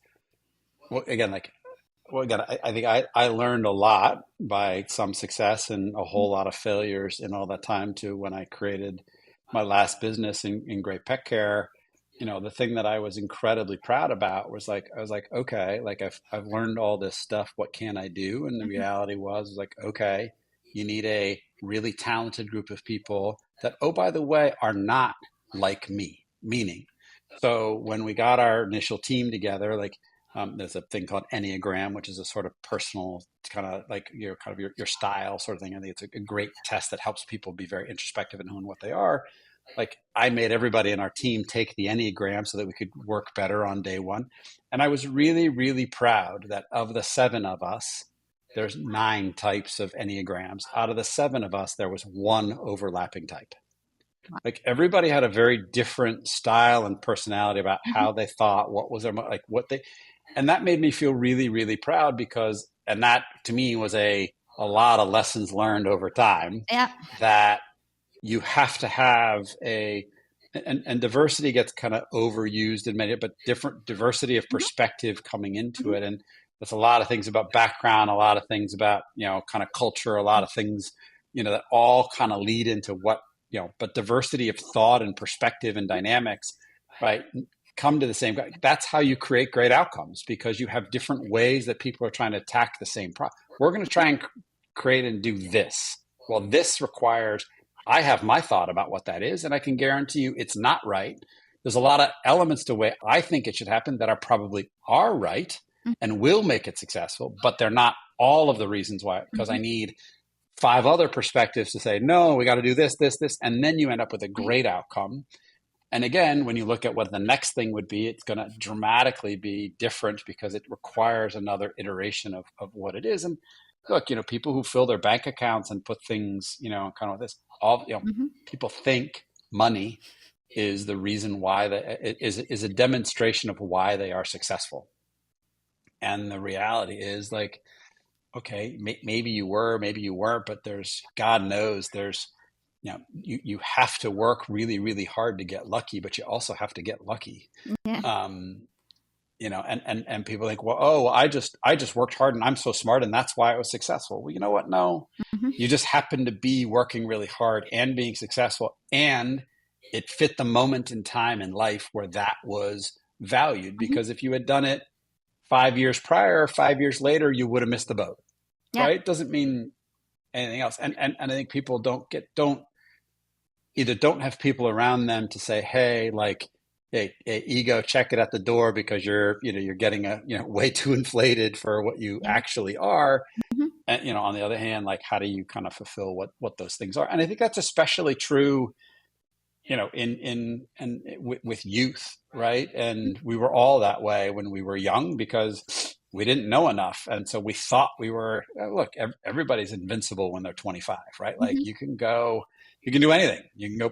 well, again, like, well, again, I think I learned a lot by some success and a whole lot of failures in all that time to when I created my last business in great pet care. The thing that I was incredibly proud about was like, I was like, okay, like I've learned all this stuff. What can I do? And the Mhm. reality was like, okay, you need a really talented group of people that, oh, by the way, are not like me. Meaning, so when we got our initial team together, like there's a thing called Enneagram, which is a sort of personal kind of like kind of your style sort of thing. I think it's a great test that helps people be very introspective and knowing what they are. Like I made everybody in our team take the Enneagram so that we could work better on day one. And I was really, really proud that of the seven of us, there's nine types of Enneagrams. Out of the seven of us, there was one overlapping type. Like everybody had a very different style and personality about Mhm. how they thought, what was their, like what they, and that made me feel really, really proud because, and that to me was a lot of lessons learned over time, Yeah. that you have to have and diversity gets kind of overused in many, but different diversity of Mhm. perspective coming into Mhm. it. And there's a lot of things about background, a lot of things about, kind of culture, a lot of things, that all kind of lead into what, but diversity of thought and perspective and dynamics, right? Come to the same. That's how you create great outcomes, because you have different ways that people are trying to attack the same problem. We're going to try and create and do this. Well, this requires, I have my thought about what that is, and I can guarantee you it's not right. There's a lot of elements to the way I think it should happen that are probably are right and will make it successful, but they're not all of the reasons why, because I Mhm. need five other perspectives to say, no, we got to do this, this, this. And then you end up with a Mhm. great outcome. And again, when you look at what the next thing would be, it's going to dramatically be different because it requires another iteration of what it is. And look, people who fill their bank accounts and put things, kind of this, all, Mhm. people think money is the reason why is a demonstration of why they are successful. And the reality is like, okay, maybe you were, maybe you weren't, but there's, God knows, there's, you have to work really, really hard to get lucky, but you also have to get lucky. Yeah. Um, and people think, well, oh, I just worked hard and I'm so smart and that's why I was successful. Well, you know what? No, Mm-hmm. you just happen to be working really hard and being successful, and it fit the moment in time in life where that was valued. Mm-hmm. Because if you had done it 5 years prior, 5 years later, you would have missed the boat, Yeah. right? Doesn't mean anything else. And I think people don't have people around them to say, hey, like, hey, ego, check it at the door, because you're getting way too inflated for what you Yeah. actually are. Mm-hmm. And on the other hand, like, how do you kind of fulfill what those things are? And I think that's especially true, with youth, right? And we were all that way when we were young, because we didn't know enough, and so we thought we were. Look, everybody's invincible when they're 25, right? Like, Mm-hmm. you can do anything. You can go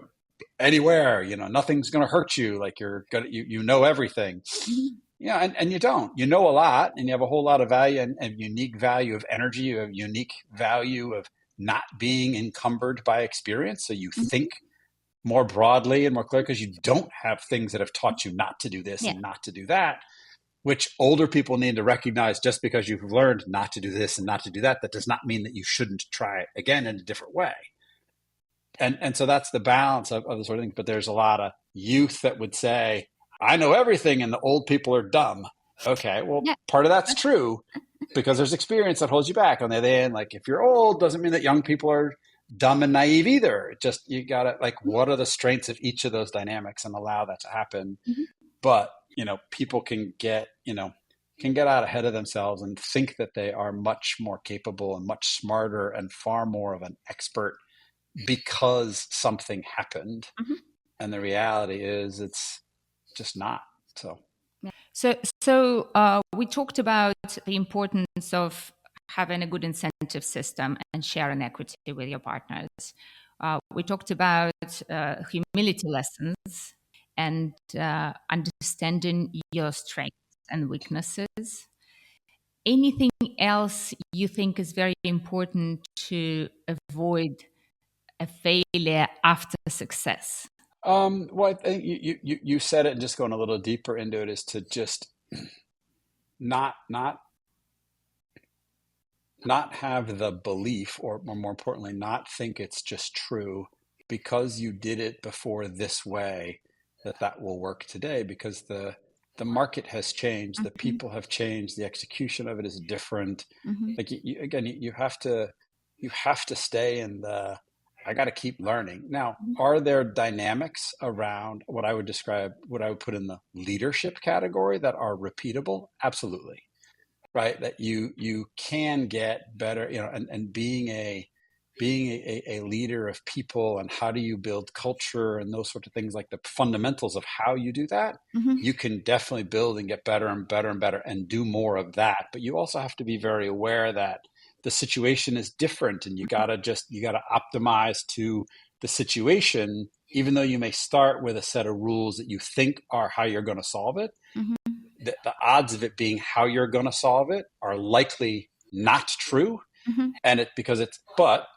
anywhere. Nothing's going to hurt you. Like, you're gonna, you know everything. Mm-hmm. Yeah, and you don't. You know a lot, and you have a whole lot of value, and unique value of energy. You have unique value of not being encumbered by experience. So you Mm-hmm. think more broadly and more clear, because you don't have things that have taught you not to do this Yeah. and not to do that, which older people need to recognize. Just because you've learned not to do this and not to do that, that does not mean that you shouldn't try it again in a different way. And so that's the balance of the sort of thing. But there's a lot of youth that would say, I know everything and the old people are dumb. Okay, well, Yeah. part of that's true, because there's experience that holds you back. On the other hand, like, if you're old, doesn't mean that young people are dumb and naive either. It just, you gotta, like, what are the strengths of each of those dynamics, and allow that to happen. Mm-hmm. But people can get out ahead of themselves and think that they are much more capable and much smarter and far more of an expert because something happened. Mm-hmm. And the reality is, it's just not. So So we talked about the importance of having a good incentive system and sharing equity with your partners. We talked about humility lessons and understanding your strengths and weaknesses. Anything else you think is very important to avoid a failure after success? well, I think you said it, and just going a little deeper into it is to just not have the belief, or more importantly, not think it's just true because you did it before this way, that will work today, because the market has changed, the Mm-hmm. people have changed, the execution of it is different. Mm-hmm. Like, again, you have to stay in the, I got to keep learning. Now, are there dynamics around what I would put in the leadership category that are repeatable? Absolutely. Right. That you can get better, and being a leader of people, and how do you build culture and those sorts of things, like the fundamentals of how you do that, Mm-hmm. you can definitely build and get better and better and better and do more of that. But you also have to be very aware that the situation is different, and you gotta optimize to the situation, even though you may start with a set of rules that you think are how you're going to solve it. Mm-hmm. The odds of it being how you're going to solve it are likely not true. Mm-hmm. But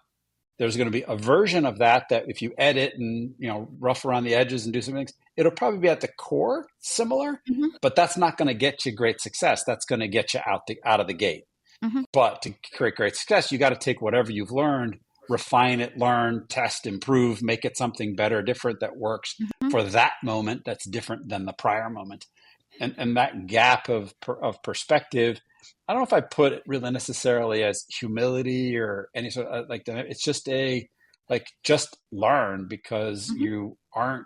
there's going to be a version of that if you edit and rough around the edges and do some things, it'll probably be at the core similar. Mm-hmm. But that's not going to get you great success. That's going to get you out of the gate. Mm-hmm. But to create great success, you got to take whatever you've learned, refine it, learn, test, improve, make it something better, different, that works Mm-hmm. for that moment, that's different than the prior moment. And that gap of perspective, I don't know if I put it really necessarily as humility or any sort of like that. It's just just learn, because Mm-hmm. you aren't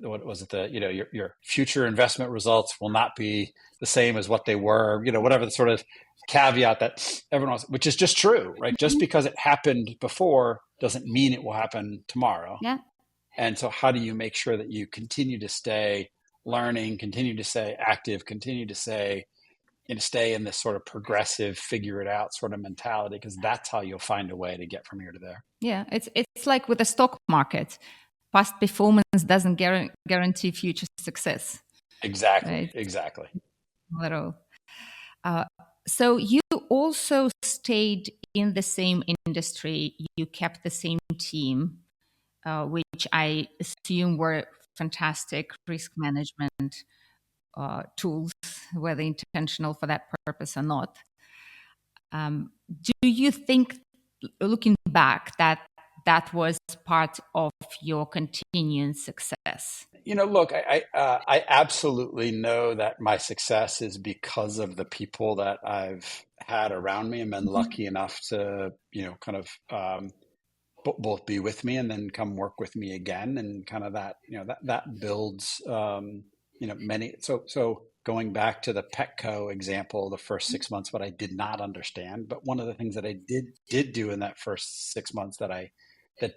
what was it, your future investment results will not be the same as what they were, whatever the sort of caveat that everyone else, which is just true, right? Just because it happened before doesn't mean it will happen tomorrow. Yeah. And so how do you make sure that you continue to stay learning, continue to stay active, continue to stay in this sort of progressive, figure it out sort of mentality, because that's how you'll find a way to get from here to there. Yeah, it's like with the stock market. Past performance doesn't guarantee future success. Exactly. Right? Exactly. Not at all. So you also stayed in the same industry. You kept the same team, which I assume were fantastic risk management. tools, whether intentional for that purpose or not. Do you think, looking back, that was part of your continuing success? Look, I absolutely know that my success is because of the people that I've had around me and been lucky enough to, kind of both be with me and then come work with me again, and kind of that, that builds, many. So going back to the Petco example, the first 6 months, what I did not understand, but one of the things that I did do in that first 6 months that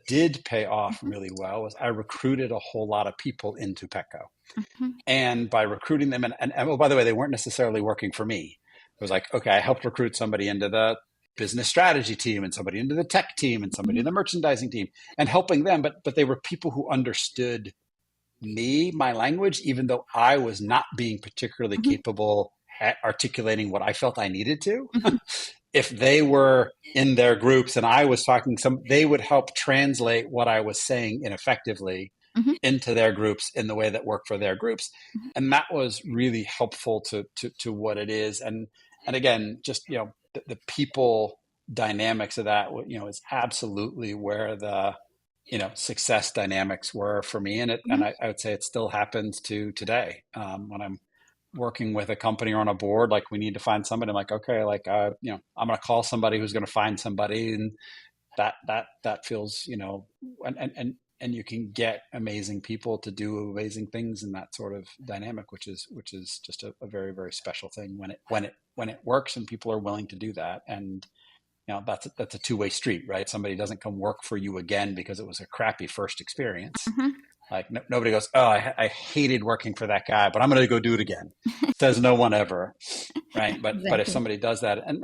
did pay off really well was I recruited a whole lot of people into Petco. And by recruiting them, and oh, by the way, they weren't necessarily working for me. It was like, okay, I helped recruit somebody into the business strategy team and somebody into the tech team and somebody in the merchandising team, and helping them. But they were people who understood me, my language, even though I was not being particularly capable at articulating what I felt I needed to. If they were in their groups and I was talking they would help translate what I was saying ineffectively into their groups in the way that worked for their groups. And that was really helpful to what it is. And again, just, the people dynamics of that, is absolutely where the, success dynamics were for me. And I would say it still happens to today. When I'm working with a company or on a board, like we need to find somebody, I'm like, okay, like, I'm going to call somebody who's going to find somebody. And that feels, and you can get amazing people to do amazing things in that sort of dynamic, which is just a very, very special thing when it works and people are willing to do that. And, that's a two-way street, right? Somebody doesn't come work for you again because it was a crappy first experience. Like nobody goes, oh, I hated working for that guy, but I'm going to go do it again. Says no one ever, right? But Exactly. but if somebody does that, and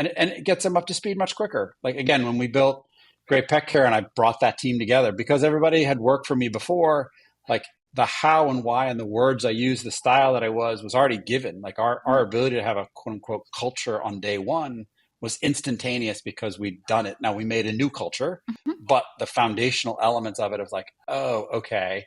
it gets them up to speed much quicker. Like again, when we built Great Pet Care and I brought that team together, because everybody had worked for me before, like the how and why and the words I used, the style that I was already given. Like our ability to have a quote unquote culture on day one was instantaneous because we'd done it. Now we made a new culture, but the foundational elements of it of like, oh, okay.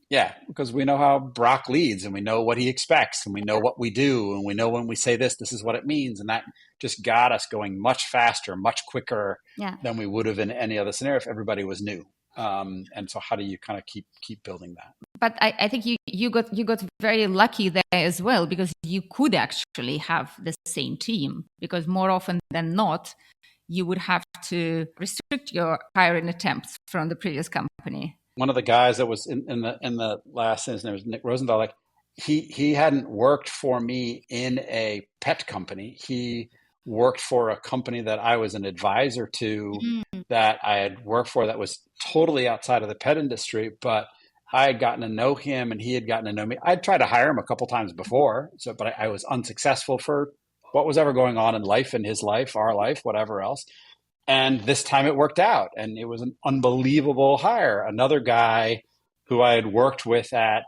Yeah, because we know how Brock leads and we know what he expects and we know what we do and we know when we say this is what it means. And that just got us going much faster, much quicker than we would have in any other scenario if everybody was new. And so how do you kind of keep building that? But I think you got very lucky there as well, because you could actually have the same team, because more often than not, you would have to restrict your hiring attempts from the previous company. One of the guys that was in the last sentence, his name was Nick Rosenthal, like he hadn't worked for me in a pet company. He worked for a company that I was an advisor to, that I had worked for, that was totally outside of the pet industry, but I had gotten to know him and he had gotten to know me. I'd tried to hire him a couple times before, but I was unsuccessful for what was ever going on in life, in his life, our life, whatever else. And this time it worked out, and it was an unbelievable hire. Another guy who I had worked with at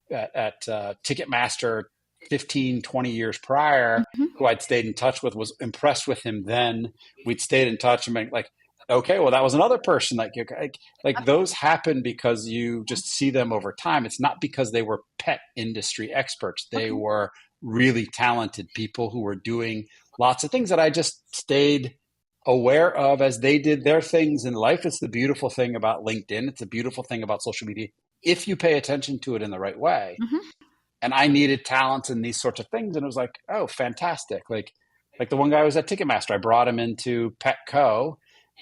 Ticketmaster 15, 20 years prior, who I'd stayed in touch with, was impressed with him then. We'd stayed in touch and been like, okay, well, that was another person. Like those happen because you just see them over time. It's not because they were pet industry experts. They were really talented people who were doing lots of things that I just stayed aware of as they did their things in life. It's the beautiful thing about LinkedIn. It's a beautiful thing about social media if you pay attention to it in the right way. And I needed talents in these sorts of things. And it was like, oh, fantastic. Like the one guy was at Ticketmaster. I brought him into Petco,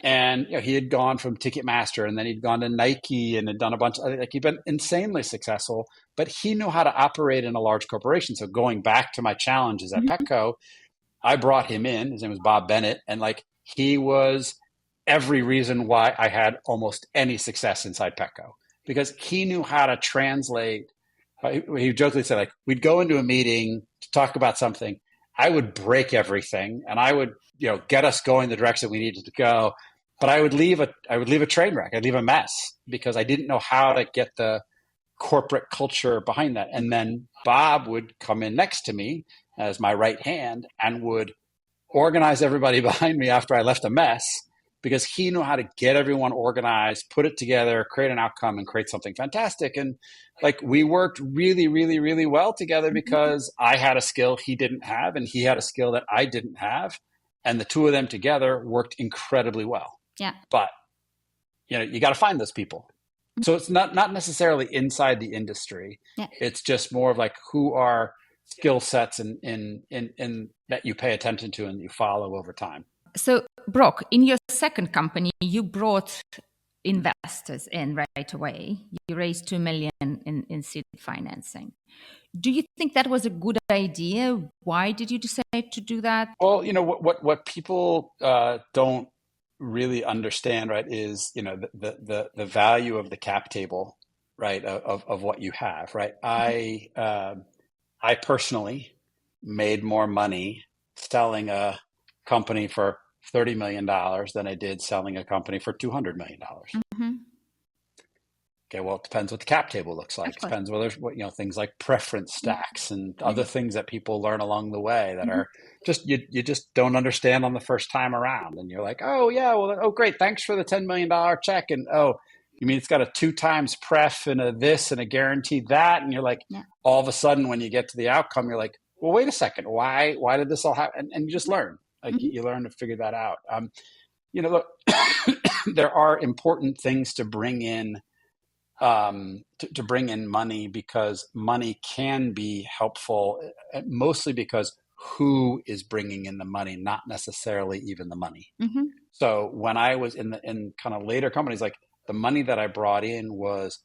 and he had gone from Ticketmaster and then he'd gone to Nike and had done a bunch of, like, he'd been insanely successful, but he knew how to operate in a large corporation. So going back to my challenges at Petco, I brought him in. His name was Bob Bennett. And like, he was every reason why I had almost any success inside Petco, because he knew how to translate. He jokingly said, like, we'd go into a meeting to talk about something. I would break everything and I would, get us going the direction we needed to go. But I would leave a train wreck. I'd leave a mess because I didn't know how to get the corporate culture behind that. And then Bob would come in next to me as my right hand and would organize everybody behind me after I left a mess, because he knew how to get everyone organized, put it together, create an outcome, and create something fantastic. And like we worked really, really, really well together because I had a skill he didn't have, and he had a skill that I didn't have, and the two of them together worked incredibly well. Yeah. But you got to find those people. So it's not necessarily inside the industry. Yeah. It's just more of like who are skill sets in that you pay attention to and you follow over time. So, Brock, in your second company, you brought investors in right away. You raised $2 million in seed financing. Do you think that was a good idea? Why did you decide to do that? Well, what people don't really understand, right, is the value of the cap table, right, of what you have, right. I personally made more money selling a company for $30 million than I did selling a company for $200 million. Mm-hmm. Okay, well, it depends what the cap table looks like. It depends whether things like preference stacks and other things that people learn along the way that are just you just don't understand on the first time around. And you're like, oh yeah, well, oh great, thanks for the $10 million check. And oh, you mean it's got a 2 times pref and a this and a guaranteed that? And you're like, all of a sudden when you get to the outcome, you're like, well, wait a second, why did this all happen? And you just learn. Like you learn to figure that out. Look, there are important things to bring in. To bring in money, because money can be helpful, mostly because who is bringing in the money, not necessarily even the money. So when I was in kind of later companies, like the money that I brought in was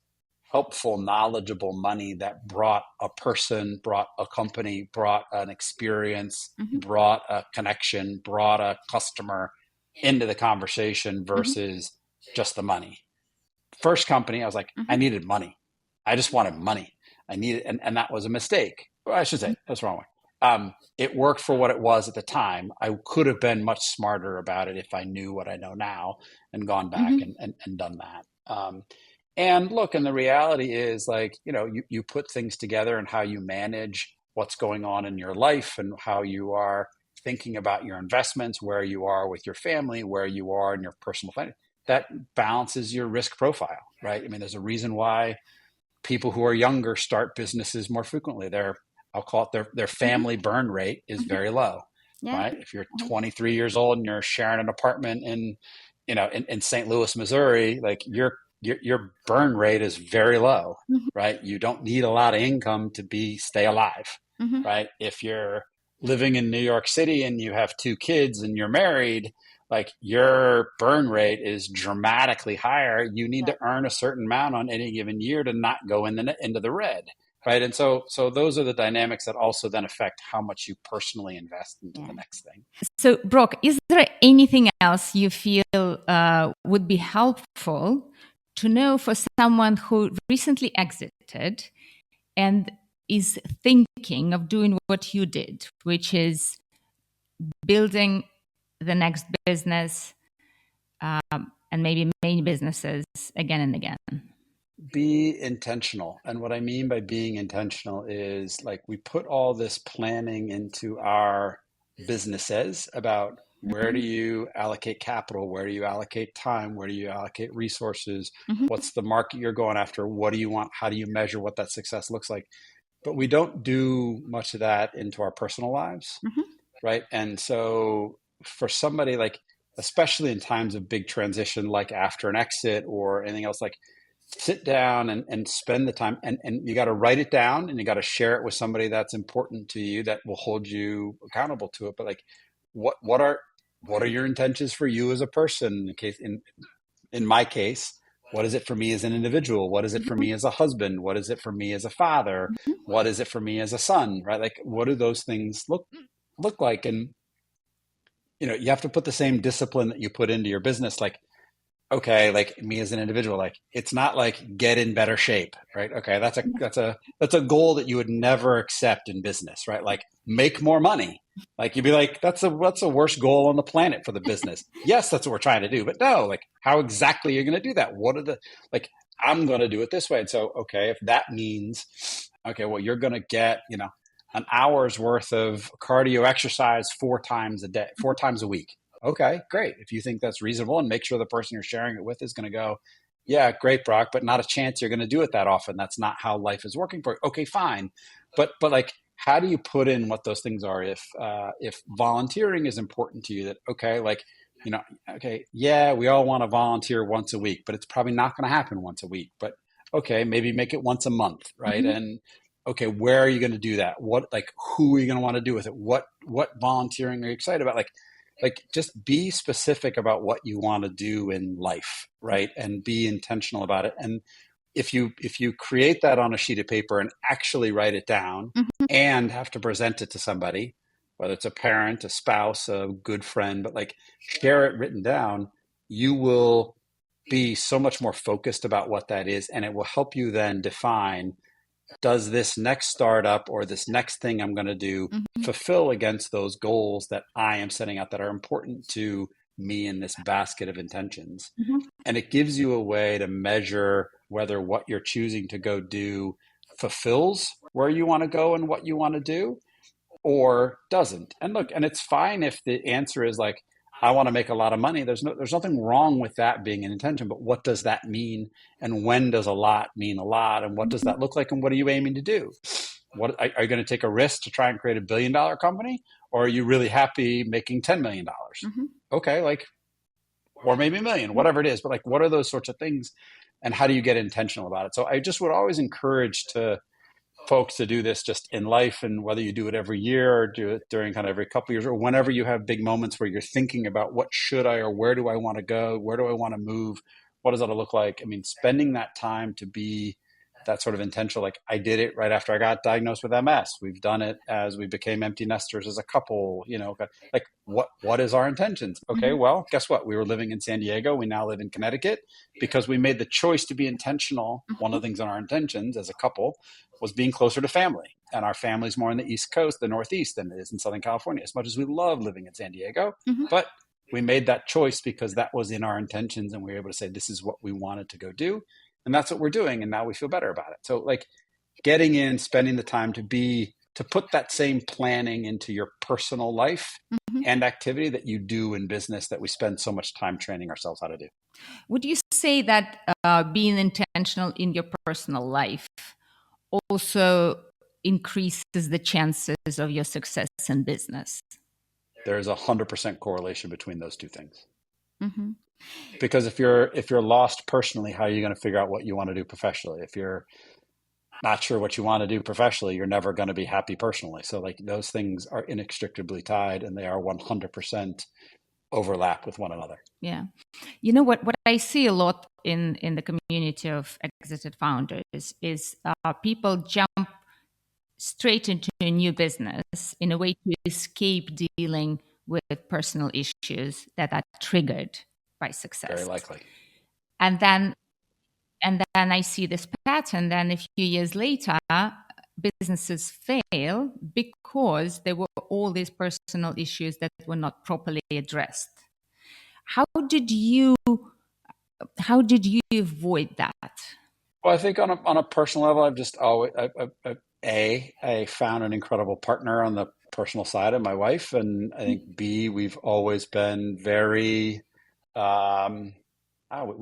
helpful, knowledgeable money that brought a person, brought a company, brought an experience, brought a connection, brought a customer into the conversation versus just the money. First company, I was like, I needed money. I just wanted money. I needed, and that was a mistake. Well, I should say that's the wrong way. It worked for what it was at the time. I could have been much smarter about it if I knew what I know now and gone back and done that. And look, and the reality is like, you put things together and how you manage what's going on in your life and how you are thinking about your investments, where you are with your family, where you are in your personal finance. That balances your risk profile, right? I mean, there's a reason why people who are younger start businesses more frequently. I'll call it their family burn rate is very low, right? If you're 23 years old and you're sharing an apartment in St. Louis, Missouri, like your burn rate is very low, right? You don't need a lot of income to stay alive, right? If you're living in New York City and you have 2 kids and you're married, like your burn rate is dramatically higher. You need to earn a certain amount on any given year to not go into the red, right? And so those are the dynamics that also then affect how much you personally invest into the next thing. So, Brock, is there anything else you feel would be helpful to know for someone who recently exited and is thinking of doing what you did, which is building the next business and maybe many businesses again and again? Be intentional. And what I mean by being intentional is like we put all this planning into our businesses about where do you allocate capital, where do you allocate time, where do you allocate resources, what's the market you're going after, what do you want, how do you measure what that success looks like. But we don't do much of that into our personal lives, right? And so for somebody like, especially in times of big transition, like after an exit or anything else, like sit down and spend the time and you got to write it down and you got to share it with somebody that's important to you that will hold you accountable to it. But like, what are your intentions for you as a person? In my case, what is it for me as an individual? What is it for me as a husband? What is it for me as a father? What is it for me as a son, right? Like, what do those things look like? And you have to put the same discipline that you put into your business. Like, okay, like me as an individual, like it's not like get in better shape, right? Okay, that's a goal that you would never accept in business, right? Like make more money. Like you'd be like, that's a worst goal on the planet for the business. Yes, that's what we're trying to do, but no, like how exactly are you going to do that? I'm going to do it this way. And so, okay, if that means, okay, well, you're going to get, an hour's worth of cardio exercise 4 times a week. Okay, great. If you think that's reasonable, and make sure the person you're sharing it with is going to go, yeah, great, Brock, but not a chance you're going to do it that often. That's not how life is working for you. Okay, fine. But like, how do you put in what those things are? If volunteering is important to you, that okay, like, okay, yeah, we all want to volunteer once a week, but it's probably not going to happen once a week. But okay, maybe make it once a month, right? Mm-hmm. And okay, where are you going to do that? Who are you going to want to do with it? What volunteering are you excited about? Like just be specific about what you want to do in life, right? And be intentional about it. And if you create that on a sheet of paper and actually write it down Mm-hmm. and have to present it to somebody, whether it's a parent, a spouse, a good friend, but like share it written down, you will be so much more focused about what that is. And it will help you then define, does this next startup or this next thing I'm going to do Mm-hmm. fulfill against those goals that I am setting out that are important to me in this basket of intentions? Mm-hmm. And it gives you a way to measure whether what you're choosing to go do fulfills where you want to go and what you want to do, or doesn't. And look, and it's fine if the answer is like, I want to make a lot of money. There's nothing wrong with that being an intention, but what does that mean? And when does a lot mean a lot? And what does Mm-hmm. that look like? And what are you aiming to do? What are you going to take a risk to try and create $1 billion company? Or are you really happy making $10 million? Mm-hmm. Okay, like, or maybe a million, whatever it is. But like, what are those sorts of things? And how do you get intentional about it? So I just would always encourage folks to do this just in life, and whether you do it every year or do it during kind of every couple of years, or whenever you have big moments where you're thinking about what should I, or where do I want to go, where do I want to move, what does that look like? I mean, spending that time to be that sort of intentional. Like, I did it right after I got diagnosed with MS. We've done it as we became empty nesters as a couple. Like, what is our intentions? Okay, Mm-hmm. well, guess what? We were living in San Diego. We now live in Connecticut because we made the choice to be intentional. One of the things on our intentions as a couple was being closer to family. And our family's more on the East Coast, the Northeast, than it is in Southern California, as much as we love living in San Diego. Mm-hmm. But we made that choice because that was in our intentions, and we were able to say, this is what we wanted to go do. And that's what we're doing. And now we feel better about it. So like, getting in, spending the time to put that same planning into your personal life Mm-hmm. and activity that you do in business, that we spend so much time training ourselves how to do. Would you say that being intentional in your personal life also increases the chances of your success in business? There's 100% correlation between those two things. Mm-hmm. Because if you're lost personally, how are you going to figure out what you want to do professionally? If you're not sure what you want to do professionally, you're never going to be happy personally. So like, those things are inextricably tied, and they are 100% overlap with one another. Yeah. You know what I see a lot in the community of exited founders is people jump straight into a new business in a way to escape dealing with personal issues that are triggered by Very success. likely. And then I see this pattern. Then a few years later, businesses fail because there were all these personal issues that were not properly addressed. How did you avoid that? Well, I think on a personal level, I've just always I found an incredible partner on the personal side of my wife, and I think B, we've always been very we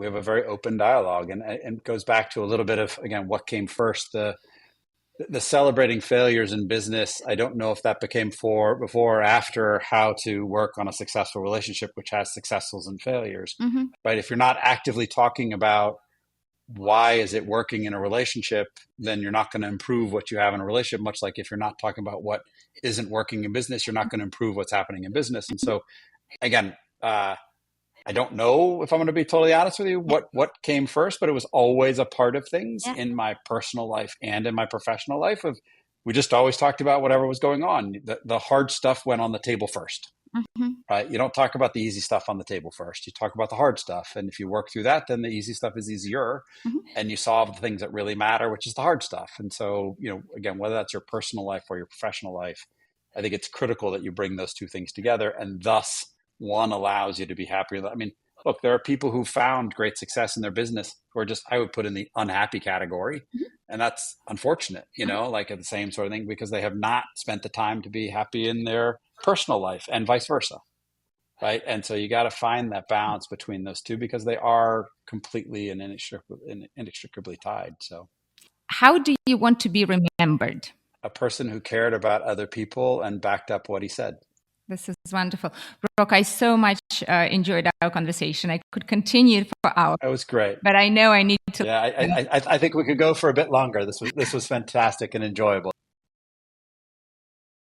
have a very open dialogue, and it goes back to a little bit of, again, what came first, the celebrating failures in business. I don't know if that became before or after how to work on a successful relationship, which has successes and failures. Mm-hmm. Right? If you're not actively talking about why is it working in a relationship, then you're not going to improve what you have in a relationship. Much like if you're not talking about what isn't working in business, you're not going to improve what's happening in business. And so, again, I don't know, if I'm going to be totally honest with you, what came first, but it was always a part of things Yeah. in my personal life and in my professional life. We just always talked about whatever was going on. The hard stuff went on the table first. Mm-hmm. Right? You don't talk about the easy stuff on the table first. You talk about the hard stuff. And if you work through that, then the easy stuff is easier. Mm-hmm. And you solve the things that really matter, which is the hard stuff. And so, again, whether that's your personal life or your professional life, I think it's critical that you bring those two things together. And thus, one allows you to be happier. I mean, look, there are people who found great success in their business who are just, I would put in the unhappy category. Mm-hmm. And that's unfortunate, like the same sort of thing, because they have not spent the time to be happy in their personal life, and vice versa. right? And so you got to find that balance between those two because they are completely and inextricably tied. So How do you want to be remembered? a person who cared about other people and backed up what he said. This is wonderful. Rock, I so much enjoyed our conversation. I could continue for hours, That was great. but I know I need to. Yeah, I think we could go for a bit longer. This was fantastic and enjoyable.